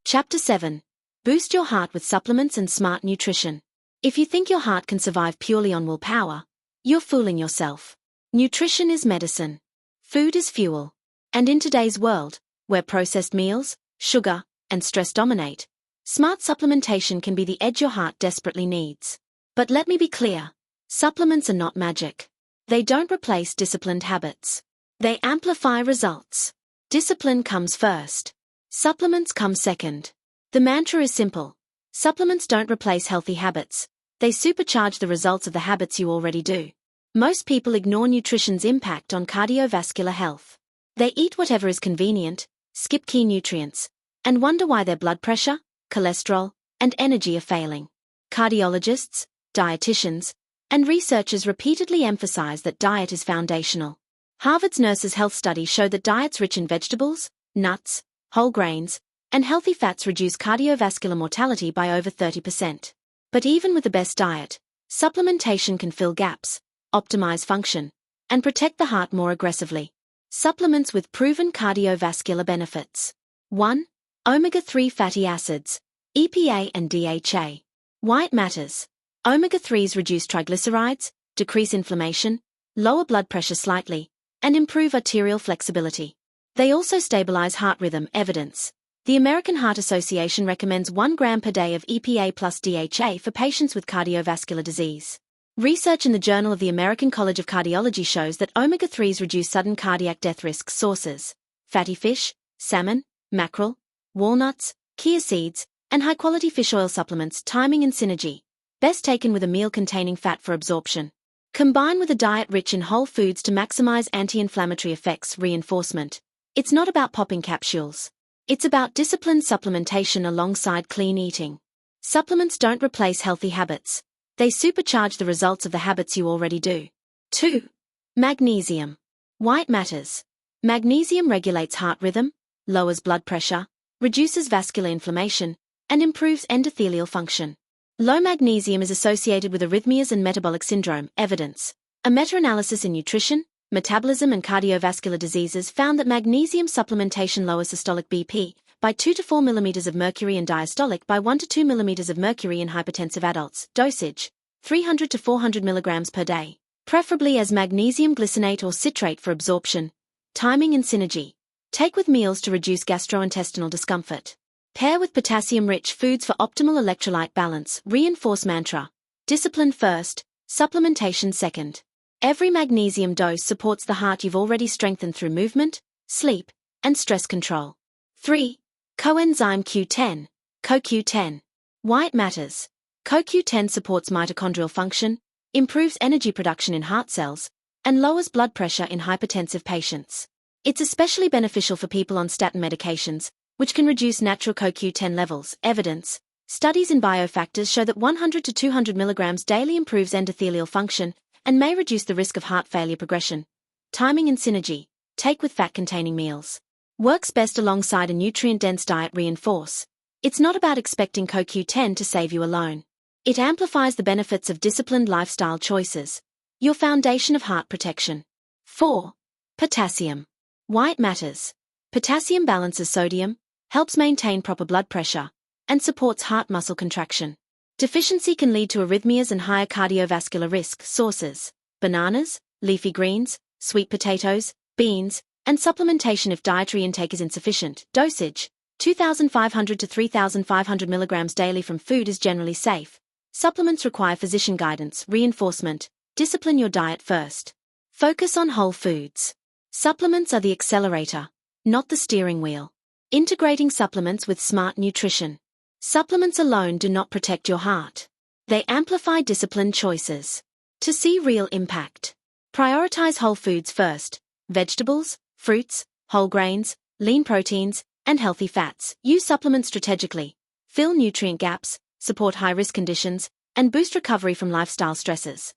Chapter 7. Boost your heart with supplements and smart nutrition. If you think your heart can survive purely on willpower, you're fooling yourself. Nutrition is medicine. Food is fuel. And in today's world, where processed meals, sugar, and stress dominate, smart supplementation can be the edge your heart desperately needs. But let me be clear. Supplements are not magic. They don't replace disciplined habits. They amplify results. Discipline comes first. Supplements come second. The mantra is simple. Supplements don't replace healthy habits. They supercharge the results of the habits you already do. Most people ignore nutrition's impact on cardiovascular health. They eat whatever is convenient, skip key nutrients, and wonder why their blood pressure, cholesterol, and energy are failing. Cardiologists, dietitians, and researchers repeatedly emphasize that diet is foundational. Harvard's Nurses' Health Study showed that diets rich in vegetables, nuts, whole grains, and healthy fats reduce cardiovascular mortality by over 30%. But even with the best diet, supplementation can fill gaps, optimize function, and protect the heart more aggressively. Supplements with proven cardiovascular benefits. 1. Omega-3 fatty acids, EPA and DHA. Why it matters. Omega-3s reduce triglycerides, decrease inflammation, lower blood pressure slightly, and improve arterial flexibility. They also stabilize heart rhythm. Evidence. The American Heart Association recommends 1 gram per day of EPA plus DHA for patients with cardiovascular disease. Research in the Journal of the American College of Cardiology shows that omega-3s reduce sudden cardiac death risk. Sources: fatty fish, salmon, mackerel, walnuts, chia seeds, and high-quality fish oil supplements. Timing and synergy. Best taken with a meal containing fat for absorption. Combine with a diet rich in whole foods to maximize anti-inflammatory effects. Reinforcement. It's not about popping capsules. It's about disciplined supplementation alongside clean eating. Supplements don't replace healthy habits. They supercharge the results of the habits you already do. 2. Magnesium. Why it matters. Magnesium regulates heart rhythm, lowers blood pressure, reduces vascular inflammation, and improves endothelial function. Low magnesium is associated with arrhythmias and metabolic syndrome. Evidence. A meta-analysis in nutrition, metabolism and cardiovascular diseases found that magnesium supplementation lowers systolic BP by 2 to 4 mm of mercury and diastolic by 1 to 2 mm of mercury in hypertensive adults. Dosage: 300 to 400 mg per day, preferably as magnesium glycinate or citrate for absorption. Timing and synergy. Take with meals to reduce gastrointestinal discomfort. Pair with potassium-rich foods for optimal electrolyte balance. Reinforce mantra. Discipline first, supplementation second. Every magnesium dose supports the heart you've already strengthened through movement, sleep, and stress control. 3. Coenzyme Q10, CoQ10. Why it matters. CoQ10 supports mitochondrial function, improves energy production in heart cells, and lowers blood pressure in hypertensive patients. It's especially beneficial for people on statin medications, which can reduce natural CoQ10 levels. Evidence. Studies in biofactors show that 100 to 200 mg daily improves endothelial function and may reduce the risk of heart failure progression. Timing and synergy. Take with fat-containing meals. Works best alongside a nutrient-dense diet. Reinforce. It's not about expecting CoQ10 to save you alone. It amplifies the benefits of disciplined lifestyle choices. Your foundation of heart protection. 4. Potassium. Why it matters. Potassium balances sodium, helps maintain proper blood pressure, and supports heart muscle contraction. Deficiency can lead to arrhythmias and higher cardiovascular risk. Sources: bananas, leafy greens, sweet potatoes, beans, and supplementation if dietary intake is insufficient. Dosage: 2,500 to 3,500 mg daily from food is generally safe. Supplements require physician guidance, reinforcement. Discipline your diet first. Focus on whole foods. Supplements are the accelerator, not the steering wheel. Integrating supplements with smart nutrition. Supplements alone do not protect your heart. They amplify disciplined choices. To see real impact, prioritize whole foods first: vegetables, fruits, whole grains, lean proteins, and healthy fats. Use supplements strategically. Fill nutrient gaps, support high-risk conditions, and boost recovery from lifestyle stresses.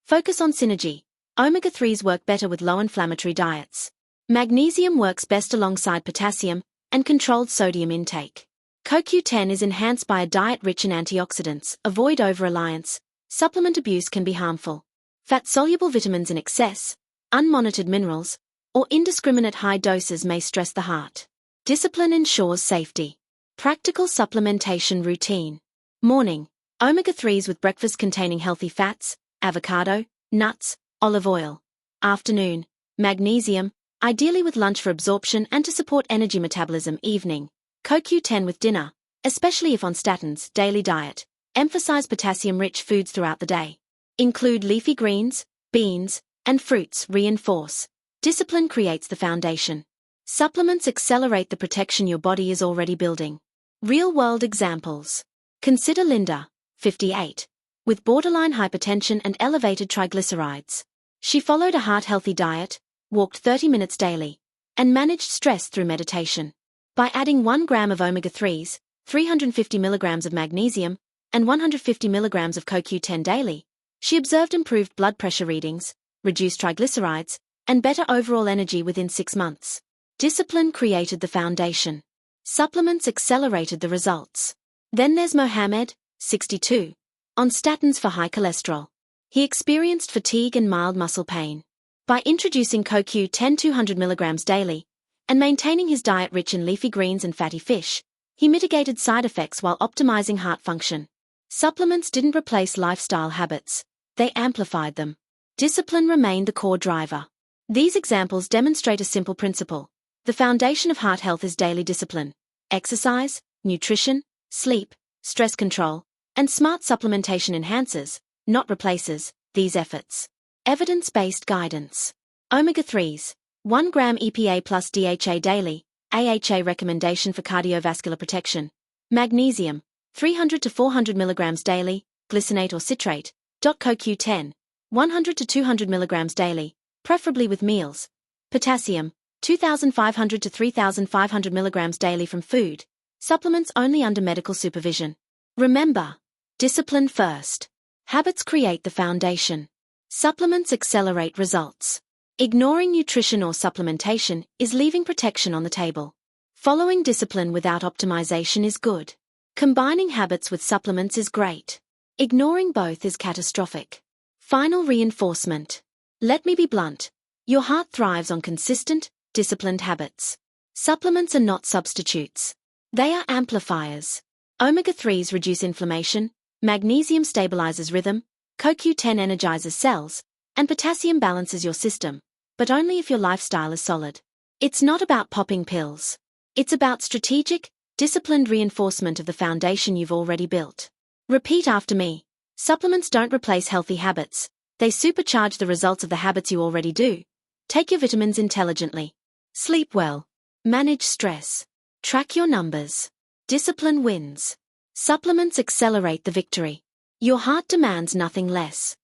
Focus on synergy. Omega-3s work better with low-inflammatory diets. Magnesium works best alongside potassium and controlled sodium intake. CoQ10 is enhanced by a diet rich in antioxidants. Avoid over-reliance. Supplement abuse can be harmful. Fat-soluble vitamins in excess, unmonitored minerals, or indiscriminate high doses may stress the heart. Discipline ensures safety. Practical supplementation routine. Morning. Omega-3s with breakfast containing healthy fats, avocado, nuts, olive oil. Afternoon. Magnesium, ideally with lunch for absorption and to support energy metabolism. Evening. CoQ10 with dinner, especially if on statins. Daily diet. Emphasize potassium-rich foods throughout the day. Include leafy greens, beans, and fruits. Reinforce. Discipline creates the foundation. Supplements accelerate the protection your body is already building. Real-world examples. Consider Linda, 58, with borderline hypertension and elevated triglycerides. She followed a heart-healthy diet, walked 30 minutes daily, and managed stress through meditation. By adding 1 gram of omega-3s, 350 milligrams of magnesium, and 150 milligrams of CoQ10 daily, she observed improved blood pressure readings, reduced triglycerides, and better overall energy within 6 months. Discipline created the foundation. Supplements accelerated the results. Then there's Mohammed, 62, on statins for high cholesterol. He experienced fatigue and mild muscle pain. By introducing CoQ10 200 milligrams daily, and maintaining his diet rich in leafy greens and fatty fish, he mitigated side effects while optimizing heart function. Supplements didn't replace lifestyle habits, they amplified them. Discipline remained the core driver. These examples demonstrate a simple principle. The foundation of heart health is daily discipline. Exercise, nutrition, sleep, stress control, and smart supplementation enhances, not replaces, these efforts. Evidence-based guidance. Omega-3s, 1 gram EPA plus DHA daily, AHA recommendation for cardiovascular protection. Magnesium, 300 to 400 milligrams daily, glycinate or citrate. CoQ10, 100 to 200 milligrams daily, preferably with meals. Potassium, 2,500 to 3,500 milligrams daily from food. Supplements only under medical supervision. Remember, discipline first. Habits create the foundation. Supplements accelerate results. Ignoring nutrition or supplementation is leaving protection on the table. Following discipline without optimization is good. Combining habits with supplements is great. Ignoring both is catastrophic. Final reinforcement. Let me be blunt. Your heart thrives on consistent, disciplined habits. Supplements are not substitutes. They are amplifiers. Omega-3s reduce inflammation, magnesium stabilizes rhythm, CoQ10 energizes cells, and potassium balances your system, but only if your lifestyle is solid. It's not about popping pills. It's about strategic, disciplined reinforcement of the foundation you've already built. Repeat after me. Supplements don't replace healthy habits. They supercharge the results of the habits you already do. Take your vitamins intelligently. Sleep well. Manage stress. Track your numbers. Discipline wins. Supplements accelerate the victory. Your heart demands nothing less.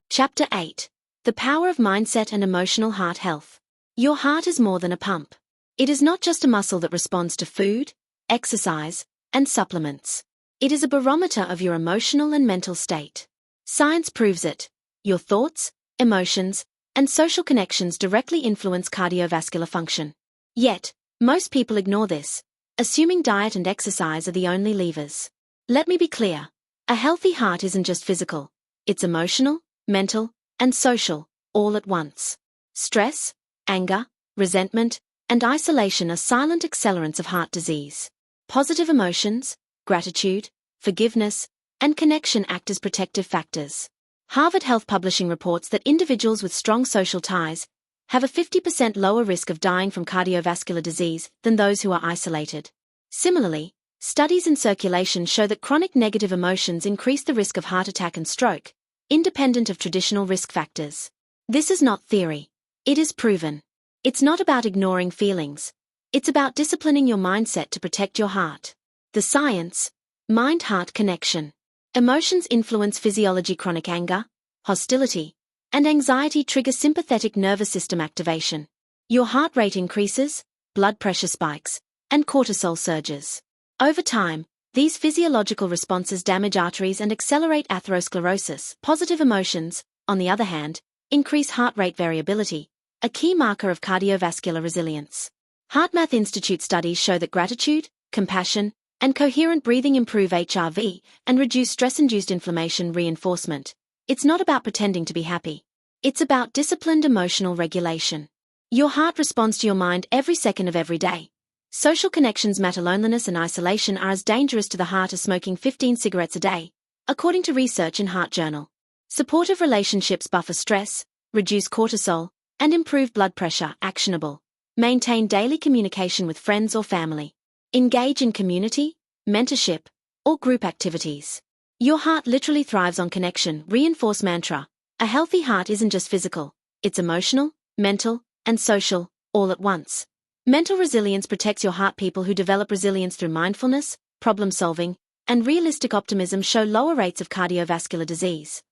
Chapter 8. The Power of Mindset and Emotional Heart Health. Your heart is more than a pump. It is not just a muscle that responds to food, exercise, and supplements. It is a barometer of your emotional and mental state. Science proves it. Your thoughts, emotions, and social connections directly influence cardiovascular function. Yet, most people ignore this, assuming diet and exercise are the only levers. Let me be clear. A healthy heart isn't just physical. It's emotional, mental, and social, all at once. Stress, anger, resentment, and isolation are silent accelerants of heart disease. Positive emotions, gratitude, forgiveness, and connection act as protective factors. Harvard Health Publishing reports that individuals with strong social ties have a 50% lower risk of dying from cardiovascular disease than those who are isolated. Similarly, studies in circulation show that chronic negative emotions increase the risk of heart attack and stroke, independent of traditional risk factors. This is not theory. It is proven. It's not about ignoring feelings. It's about disciplining your mindset to protect your heart. The science: mind-heart connection. Emotions influence physiology. Chronic anger, hostility, and anxiety trigger sympathetic nervous system activation. Your heart rate increases, blood pressure spikes, and cortisol surges. Over time, these physiological responses damage arteries and accelerate atherosclerosis. Positive emotions, on the other hand, increase heart rate variability, a key marker of cardiovascular resilience. HeartMath Institute studies show that gratitude, compassion, and coherent breathing improve HRV and reduce stress-induced inflammation. Reinforcement. It's not about pretending to be happy. It's about disciplined emotional regulation. Your heart responds to your mind every second of every day. Social connections matter. Loneliness and isolation are as dangerous to the heart as smoking 15 cigarettes a day, according to research in Heart Journal. Supportive relationships buffer stress, reduce cortisol, and improve blood pressure. Actionable. Maintain daily communication with friends or family. Engage in community, mentorship, or group activities. Your heart literally thrives on connection. Reinforce mantra. A healthy heart isn't just physical, it's emotional, mental, and social, all at once. Mental resilience protects your heart. People who develop resilience through mindfulness, problem-solving, and realistic optimism show lower rates of cardiovascular disease.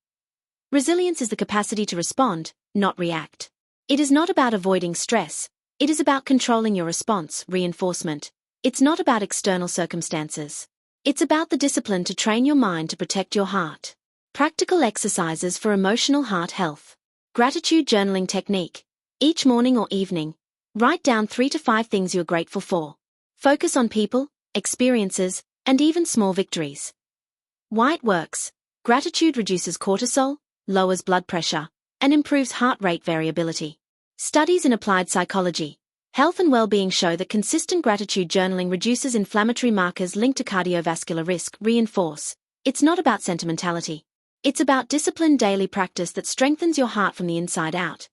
Resilience is the capacity to respond, not react. It is not about avoiding stress. It is about controlling your response. Reinforcement. It's not about external circumstances. It's about the discipline to train your mind to protect your heart. Practical exercises for emotional heart health. Gratitude journaling technique. Each morning or evening, write down 3 to 5 things you're grateful for. Focus on people, experiences, and even small victories. Why it works. Gratitude reduces cortisol, lowers blood pressure, and improves heart rate variability. Studies in applied psychology, health and well-being show that consistent gratitude journaling reduces inflammatory markers linked to cardiovascular risk. Reinforce. It's not about sentimentality. It's about disciplined daily practice that strengthens your heart from the inside out.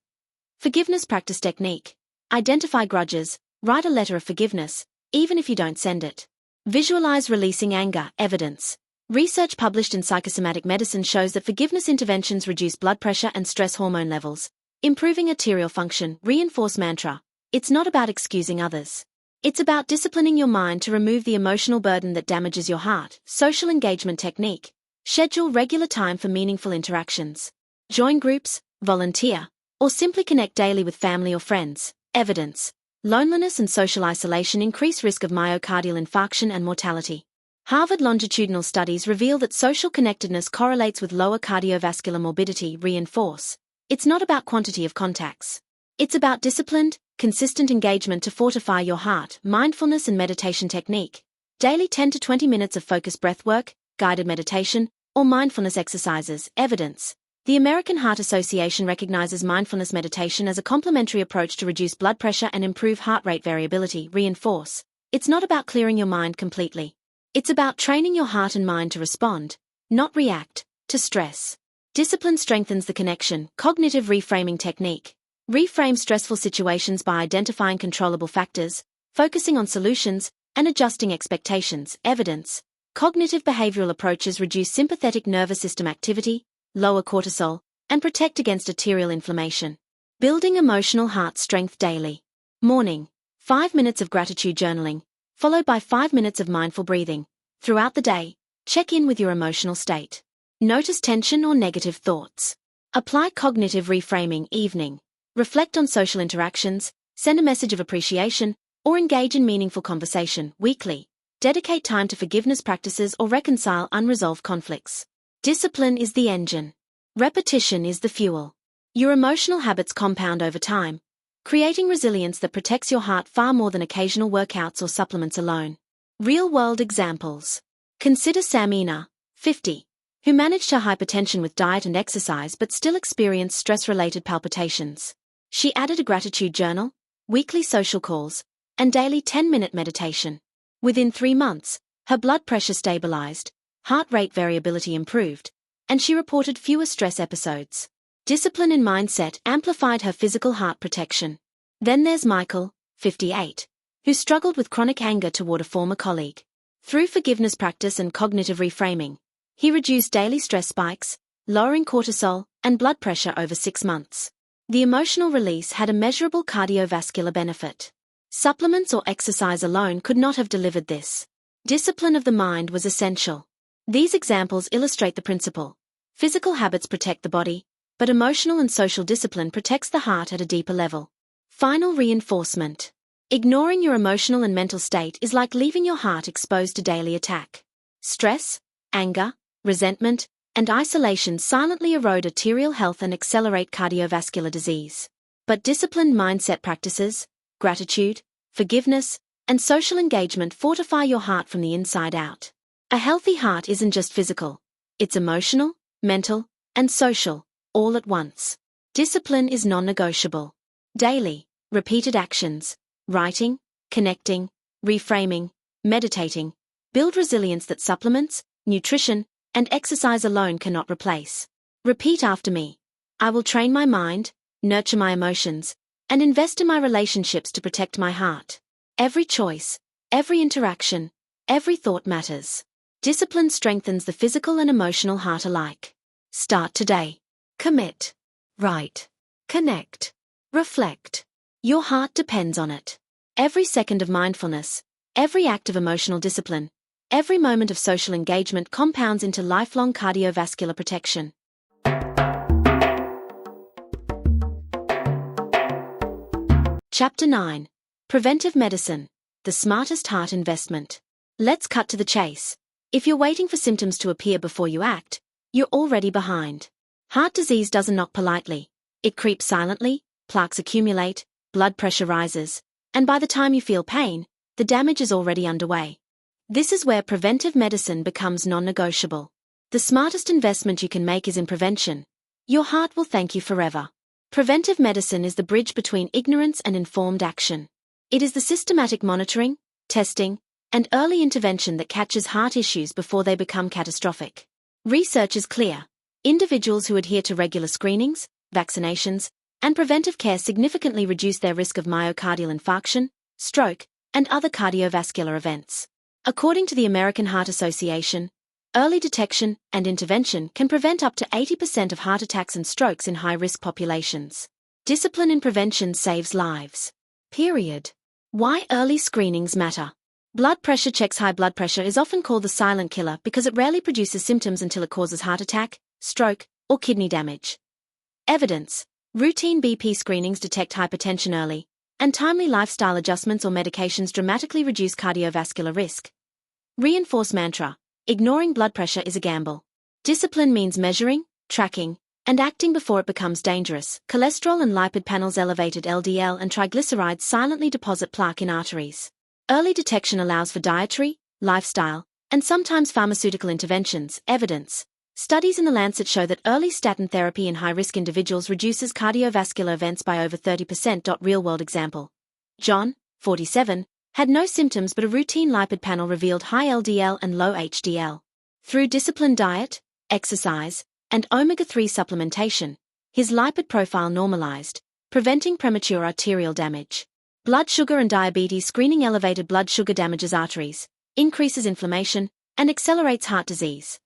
Forgiveness practice technique. Identify grudges, write a letter of forgiveness, even if you don't send it. Visualize releasing anger. Evidence. Research published in Psychosomatic Medicine shows that forgiveness interventions reduce blood pressure and stress hormone levels, improving arterial function. Reinforce mantra. It's not about excusing others. It's about disciplining your mind to remove the emotional burden that damages your heart. Social engagement technique. Schedule regular time for meaningful interactions. Join groups, volunteer, or simply connect daily with family or friends. Evidence. Loneliness and social isolation increase risk of myocardial infarction and mortality. Harvard longitudinal studies reveal that social connectedness correlates with lower cardiovascular morbidity. Reinforce. It's not about quantity of contacts. It's about disciplined, consistent engagement to fortify your heart. Mindfulness and meditation technique. Daily 10 to 20 minutes of focused breathwork, guided meditation, or mindfulness exercises. Evidence. The American Heart Association recognizes mindfulness meditation as a complementary approach to reduce blood pressure and improve heart rate variability. Reinforce. It's not about clearing your mind completely. It's about training your heart and mind to respond, not react, to stress. Discipline strengthens the connection. Cognitive reframing technique. Reframe stressful situations by identifying controllable factors, focusing on solutions, and adjusting expectations. Evidence. Cognitive behavioral approaches reduce sympathetic nervous system activity, lower cortisol, and protect against arterial inflammation. Building emotional heart strength daily. Morning. 5 minutes of gratitude journaling, followed by 5 minutes of mindful breathing. Throughout the day, check in with your emotional state. Notice tension or negative thoughts. Apply cognitive reframing. Evening. Reflect on social interactions, send a message of appreciation, or engage in meaningful conversation. Weekly. Dedicate time to forgiveness practices or reconcile unresolved conflicts. Discipline is the engine. Repetition is the fuel. Your emotional habits compound over time, creating resilience that protects your heart far more than occasional workouts or supplements alone. Real-world examples. Consider Samina, 50, who managed her hypertension with diet and exercise but still experienced stress-related palpitations. She added a gratitude journal, weekly social calls, and daily 10-minute meditation. Within 3 months, her blood pressure stabilized, heart rate variability improved, and she reported fewer stress episodes. Discipline in mindset amplified her physical heart protection. Then there's Michael, 58, who struggled with chronic anger toward a former colleague. Through forgiveness practice and cognitive reframing, he reduced daily stress spikes, lowering cortisol and blood pressure over 6 months. The emotional release had a measurable cardiovascular benefit. Supplements or exercise alone could not have delivered this. Discipline of the mind was essential. These examples illustrate the principle. Physical habits protect the body, but emotional and social discipline protects the heart at a deeper level. Final reinforcement. Ignoring your emotional and mental state is like leaving your heart exposed to daily attack. Stress, anger, resentment, and isolation silently erode arterial health and accelerate cardiovascular disease. But disciplined mindset practices, gratitude, forgiveness, and social engagement fortify your heart from the inside out. A healthy heart isn't just physical. It's emotional, mental, and social, all at once. Discipline is non-negotiable. Daily, repeated actions, writing, connecting, reframing, meditating, build resilience that supplements, nutrition, and exercise alone cannot replace. Repeat after me. I will train my mind, nurture my emotions, and invest in my relationships to protect my heart. Every choice, every interaction, every thought matters. Discipline strengthens the physical and emotional heart alike. Start today. Commit. Write. Connect. Reflect. Your heart depends on it. Every second of mindfulness, every act of emotional discipline, every moment of social engagement compounds into lifelong cardiovascular protection. Chapter 9. Preventive Medicine, the Smartest Heart Investment. Let's cut to the chase. If you're waiting for symptoms to appear before you act, you're already behind. Heart disease doesn't knock politely. It creeps silently, plaques accumulate, blood pressure rises, and by the time you feel pain, the damage is already underway. This is where preventive medicine becomes non-negotiable. The smartest investment you can make is in prevention. Your heart will thank you forever. Preventive medicine is the bridge between ignorance and informed action. It is the systematic monitoring, testing, and early intervention that catches heart issues before they become catastrophic. Research is clear. Individuals who adhere to regular screenings, vaccinations, and preventive care significantly reduce their risk of myocardial infarction, stroke, and other cardiovascular events. According to the American Heart Association, early detection and intervention can prevent up to 80% of heart attacks and strokes in high-risk populations. Discipline in prevention saves lives. Period. Why early screenings matter. Blood pressure checks. High blood pressure is often called the silent killer because it rarely produces symptoms until it causes heart attack, stroke, or kidney damage. Evidence. Routine BP screenings detect hypertension early, and timely lifestyle adjustments or medications dramatically reduce cardiovascular risk. Reinforce mantra. Ignoring blood pressure is a gamble. Discipline means measuring, tracking, and acting before it becomes dangerous. Cholesterol and lipid panels. Elevated LDL and triglycerides silently deposit plaque in arteries. Early detection allows for dietary, lifestyle, and sometimes pharmaceutical interventions. Evidence. Studies in The Lancet show that early statin therapy in high-risk individuals reduces cardiovascular events by over 30%. Real-world example. John, 47, had no symptoms but a routine lipid panel revealed high LDL and low HDL. Through disciplined diet, exercise, and omega-3 supplementation, his lipid profile normalized, preventing premature arterial damage. Blood sugar and diabetes screening. Elevated blood sugar damages arteries, increases inflammation, and accelerates heart disease.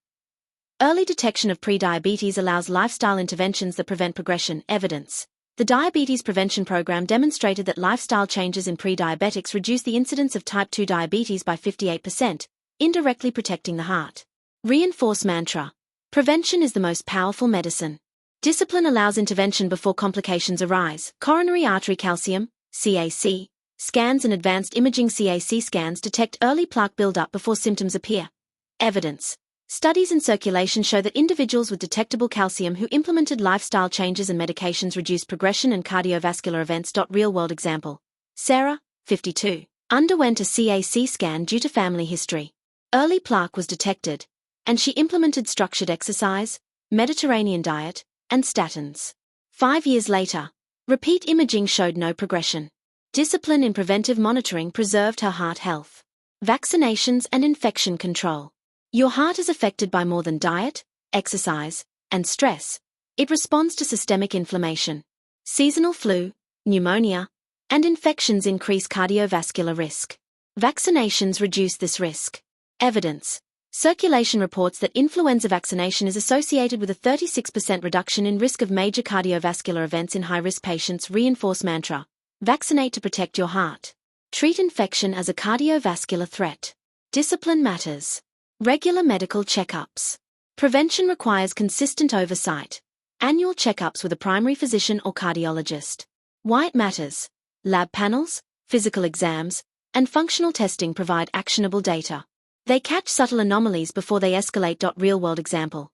Early detection of pre-diabetes allows lifestyle interventions that prevent progression. Evidence. The Diabetes Prevention Program demonstrated that lifestyle changes in pre-diabetics reduce the incidence of type 2 diabetes by 58%, indirectly protecting the heart. Reinforce mantra. Prevention is the most powerful medicine. Discipline allows intervention before complications arise. Coronary artery calcium, CAC, scans and advanced imaging. CAC scans detect early plaque buildup before symptoms appear. Evidence. Studies in circulation show that individuals with detectable calcium who implemented lifestyle changes and medications reduced progression and cardiovascular events. Real-world example. Sarah, 52, underwent a CAC scan due to family history. Early plaque was detected, and she implemented structured exercise, Mediterranean diet, and statins. 5 years later, repeat imaging showed no progression. Discipline in preventive monitoring preserved her heart health. Vaccinations and infection control. Your heart is affected by more than diet, exercise, and stress. It responds to systemic inflammation. Seasonal flu, pneumonia, and infections increase cardiovascular risk. Vaccinations reduce this risk. Evidence. Circulation reports that influenza vaccination is associated with a 36% reduction in risk of major cardiovascular events in high-risk patients. Reinforce mantra. Vaccinate to protect your heart. Treat infection as a cardiovascular threat. Discipline matters. Regular medical checkups. Prevention requires consistent oversight. Annual checkups with a primary physician or cardiologist. Why it matters. Lab panels, physical exams, and functional testing provide actionable data. They catch subtle anomalies before they escalate. Real-world example.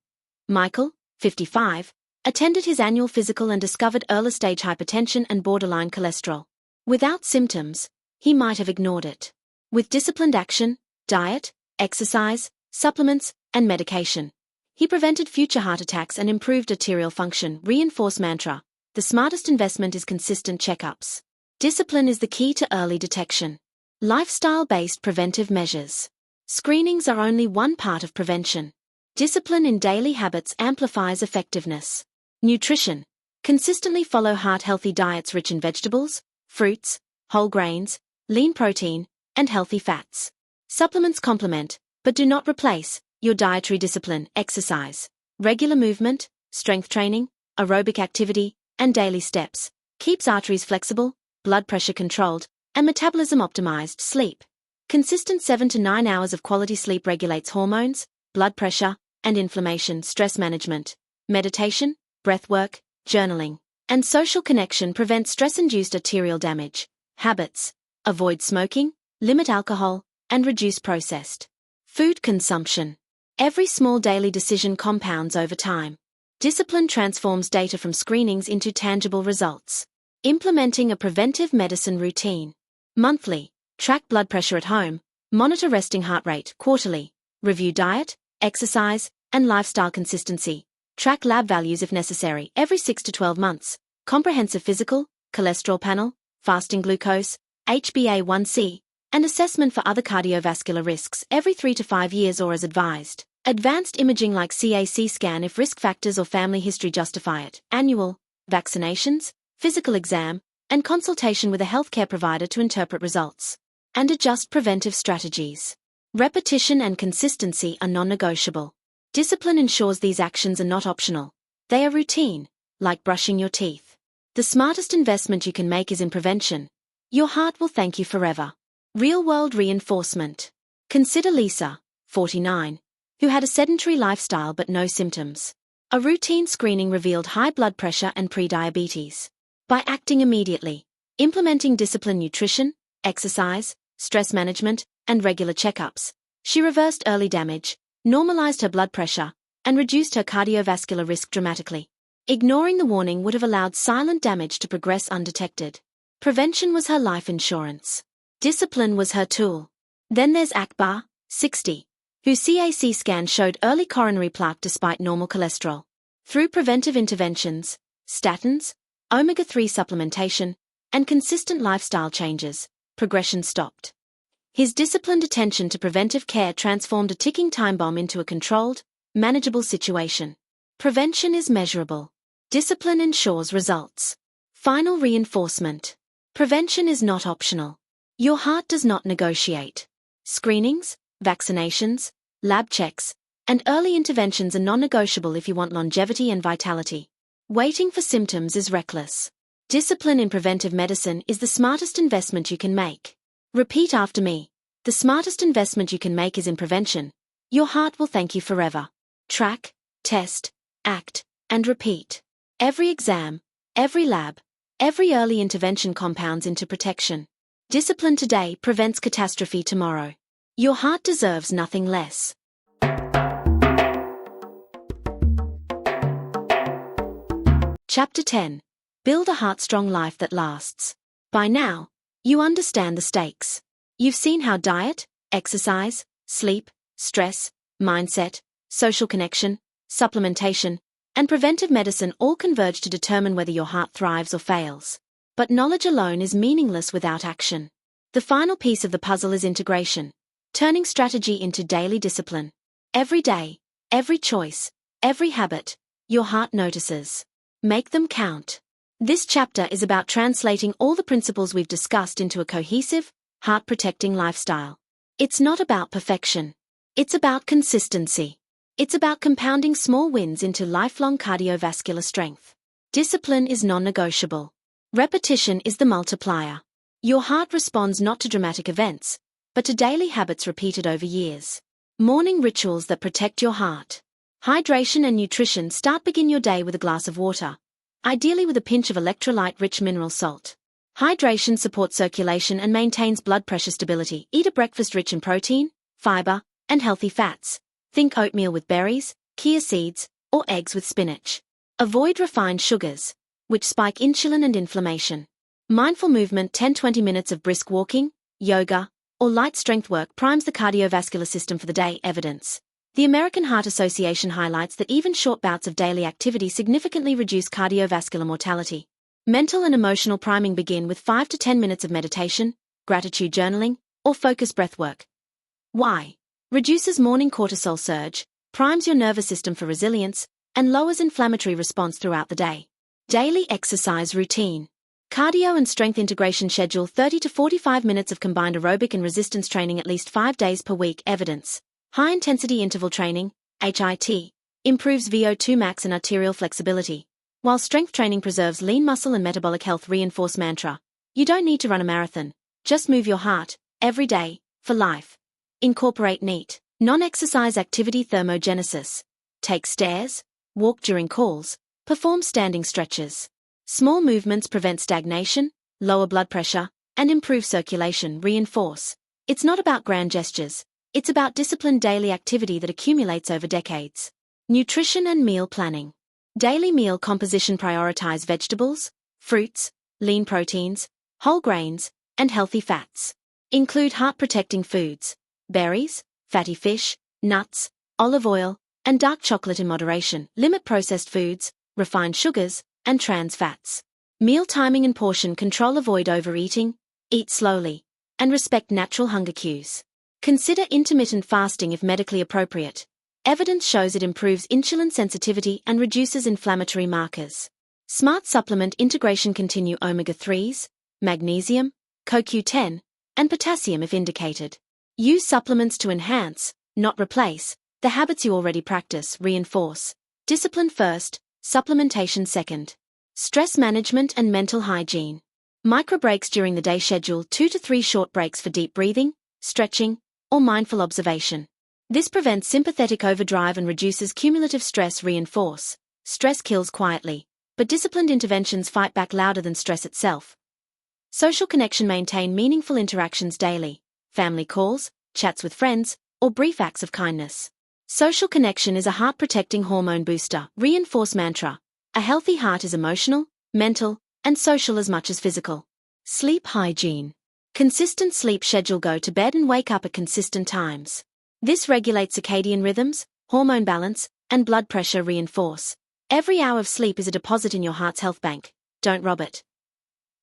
Michael, 55, attended his annual physical and discovered early-stage hypertension and borderline cholesterol. Without symptoms, he might have ignored it. With disciplined action, diet, exercise, supplements, and medication, he prevented future heart attacks and improved arterial function. Reinforce mantra. The smartest investment is consistent checkups. Discipline is the key to early detection. Lifestyle-based preventive measures. Screenings are only one part of prevention. Discipline in daily habits amplifies effectiveness. Nutrition. Consistently follow heart-healthy diets rich in vegetables, fruits, whole grains, lean protein, and healthy fats. Supplements complement, but do not replace, your dietary discipline. Exercise. Regular movement, strength training, aerobic activity, and daily steps keeps arteries flexible, blood pressure controlled, and metabolism optimized. Sleep. Consistent 7 to 9 hours of quality sleep regulates hormones, blood pressure, and inflammation. Stress management. Meditation, breathwork, journaling, and social connection prevent stress-induced arterial damage. Habits. Avoid smoking, limit alcohol, and reduce processed food consumption. Every small daily decision compounds over time. Discipline transforms data from screenings into tangible results. Implementing a preventive medicine routine. Monthly. Track blood pressure at home, monitor resting heart rate. Quarterly. Review diet, exercise, and lifestyle consistency. Track lab values if necessary. Every 6 to 12 months. Comprehensive physical, cholesterol panel, fasting glucose, HbA1c, and assessment for other cardiovascular risks every 3 to 5 years or as advised. Advanced imaging like CAC scan if risk factors or family history justify it. Annual. Vaccinations, physical exam, and consultation with a healthcare provider to interpret results and adjust preventive strategies. Repetition and consistency are non-negotiable. Discipline ensures these actions are not optional. They are routine, like brushing your teeth. The smartest investment you can make is in prevention. Your heart will thank you forever. Real-world reinforcement. Consider Lisa, 49, who had a sedentary lifestyle but no symptoms. A routine screening revealed high blood pressure and prediabetes. By acting immediately, implementing disciplined nutrition, exercise, stress management, and regular checkups, she reversed early damage, normalized her blood pressure, and reduced her cardiovascular risk dramatically. Ignoring the warning would have allowed silent damage to progress undetected. Prevention was her life insurance. Discipline was her tool. Then there's Akbar, 60, whose CAC scan showed early coronary plaque despite normal cholesterol. Through preventive interventions, statins, omega-3 supplementation, and consistent lifestyle changes, progression stopped. His disciplined attention to preventive care transformed a ticking time bomb into a controlled, manageable situation. Prevention is measurable. Discipline ensures results. Final reinforcement. Prevention is not optional. Your heart does not negotiate. Screenings, vaccinations, lab checks, and early interventions are non-negotiable if you want longevity and vitality. Waiting for symptoms is reckless. Discipline in preventive medicine is the smartest investment you can make. Repeat after me. The smartest investment you can make is in prevention. Your heart will thank you forever. Track, test, act, and repeat. Every exam, every lab, every early intervention compounds into protection. Discipline today prevents catastrophe tomorrow. Your heart deserves nothing less. Chapter 10. Build a heart-strong life that lasts. By now, you understand the stakes. You've seen how diet, exercise, sleep, stress, mindset, social connection, supplementation, and preventive medicine all converge to determine whether your heart thrives or fails. But knowledge alone is meaningless without action. The final piece of the puzzle is integration, turning strategy into daily discipline. Every day, every choice, every habit, your heart notices. Make them count. This chapter is about translating all the principles we've discussed into a cohesive, heart-protecting lifestyle. It's not about perfection. It's about consistency. It's about compounding small wins into lifelong cardiovascular strength. Discipline is non-negotiable. Repetition is the multiplier. Your heart responds not to dramatic events, but to daily habits repeated over years. Morning rituals that protect your heart. Hydration and nutrition. Begin your day with a glass of water, ideally with a pinch of electrolyte-rich mineral salt. Hydration supports circulation and maintains blood pressure stability. Eat a breakfast rich in protein, fiber, and healthy fats. Think oatmeal with berries, chia seeds, or eggs with spinach. Avoid refined sugars, which spike insulin and inflammation. Mindful movement. 10-20 minutes of brisk walking, yoga, or light strength work primes the cardiovascular system for the day. Evidence. The American Heart Association highlights that even short bouts of daily activity significantly reduce cardiovascular mortality. Mental and emotional priming. Begin with 5 to 10 minutes of meditation, gratitude journaling, or focused breath work. Why? Reduces morning cortisol surge, primes your nervous system for resilience, and lowers inflammatory response throughout the day. Daily exercise routine. Cardio and strength integration. Schedule 30 to 45 minutes of combined aerobic and resistance training at least 5 days per week. Evidence. High-intensity interval training, HIT, improves VO2 max and arterial flexibility, while strength training preserves lean muscle and metabolic health. Reinforce mantra. You don't need to run a marathon. Just move your heart, every day, for life. Incorporate neat, non-exercise activity. Thermogenesis. Take stairs, walk during calls, perform standing stretches. Small movements prevent stagnation, lower blood pressure, and improve circulation. Reinforce. It's not about grand gestures. It's about disciplined daily activity that accumulates over decades. Nutrition and meal planning. Daily meal composition. Prioritize vegetables, fruits, lean proteins, whole grains, and healthy fats. Include heart-protecting foods, berries, fatty fish, nuts, olive oil, and dark chocolate in moderation. Limit processed foods, refined sugars, and trans fats. Meal timing and portion control. Avoid overeating, eat slowly, and respect natural hunger cues. Consider intermittent fasting if medically appropriate. Evidence shows it improves insulin sensitivity and reduces inflammatory markers. Smart supplement integration. Continue omega-3s, magnesium, CoQ10, and potassium if indicated. Use supplements to enhance, not replace, the habits you already practice. Reinforce. Discipline first, supplementation second. Stress management and mental hygiene. Micro breaks during the day. Schedule 2 to 3 short breaks for deep breathing, stretching, or mindful observation. This prevents sympathetic overdrive and reduces cumulative stress. Reinforce. Stress kills quietly, but disciplined interventions fight back louder than stress itself. Social connection. Maintain meaningful interactions daily. Family calls, chats with friends, or brief acts of kindness. Social connection is a heart-protecting hormone booster. Reinforce mantra. A healthy heart is emotional, mental, and social as much as physical. Sleep hygiene. Consistent sleep schedule. Go to bed and wake up at consistent times. This regulates circadian rhythms, hormone balance, and blood pressure. Reinforce. Every hour of sleep is a deposit in your heart's health bank. Don't rob it.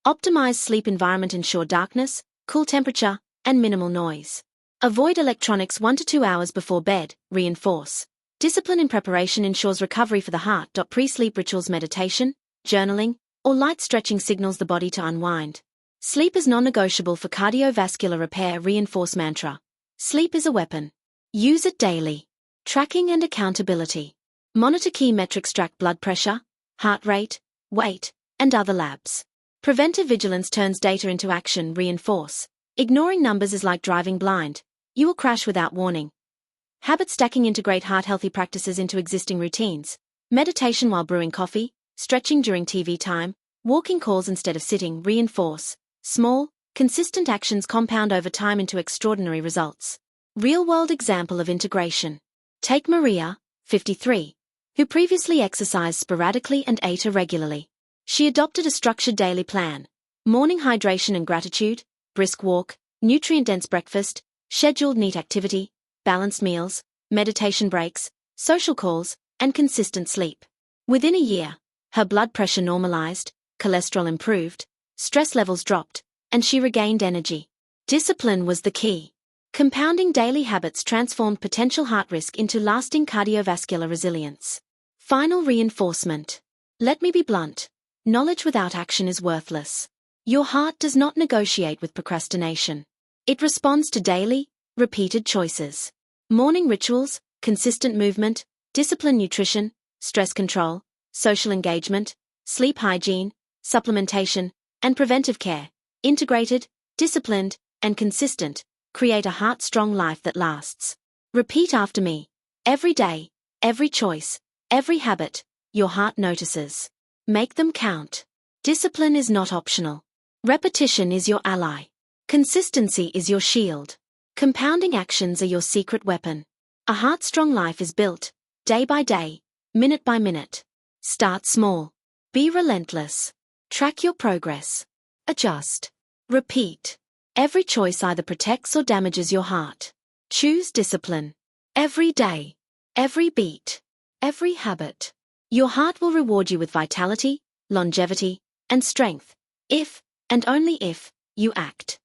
Optimize sleep environment. Ensure darkness, cool temperature, and minimal noise. Avoid electronics 1 to 2 hours before bed. Reinforce. Discipline in preparation ensures recovery for the heart. Pre-sleep rituals. Meditation, journaling, or light stretching signals the body to unwind. Sleep is non-negotiable for cardiovascular repair. Reinforce mantra. Sleep is a weapon. Use it daily. Tracking and accountability. Monitor key metrics. Track blood pressure, heart rate, weight, and other labs. Preventive vigilance turns data into action. Reinforce. Ignoring numbers is like driving blind. You will crash without warning. Habit stacking. Integrate heart-healthy practices into existing routines. Meditation while brewing coffee, stretching during TV time, walking calls instead of sitting. Reinforce. Small, consistent actions compound over time into extraordinary results. Real-world example of integration. Take Maria, 53, who previously exercised sporadically and ate irregularly. She adopted a structured daily plan. Morning hydration and gratitude, brisk walk, nutrient-dense breakfast, scheduled neat activity, balanced meals, meditation breaks, social calls, and consistent sleep. Within a year, her blood pressure normalized, cholesterol improved, stress levels dropped, and she regained energy. Discipline was the key. Compounding daily habits transformed potential heart risk into lasting cardiovascular resilience. Final reinforcement. Let me be blunt. Knowledge without action is worthless. Your heart does not negotiate with procrastination. It responds to daily, repeated choices. Morning rituals, consistent movement, disciplined nutrition, stress control, social engagement, sleep hygiene, supplementation, and preventive care, integrated, disciplined, and consistent, create a heart-strong life that lasts. Repeat after me. Every day, every choice, every habit, your heart notices. Make them count. Discipline is not optional. Repetition is your ally. Consistency is your shield. Compounding actions are your secret weapon. A heart-strong life is built, day by day, minute by minute. Start small. Be relentless. Track your progress. Adjust. Repeat. Every choice either protects or damages your heart. Choose discipline. Every day. Every beat. Every habit. Your heart will reward you with vitality, longevity, and strength, if, and only if, you act.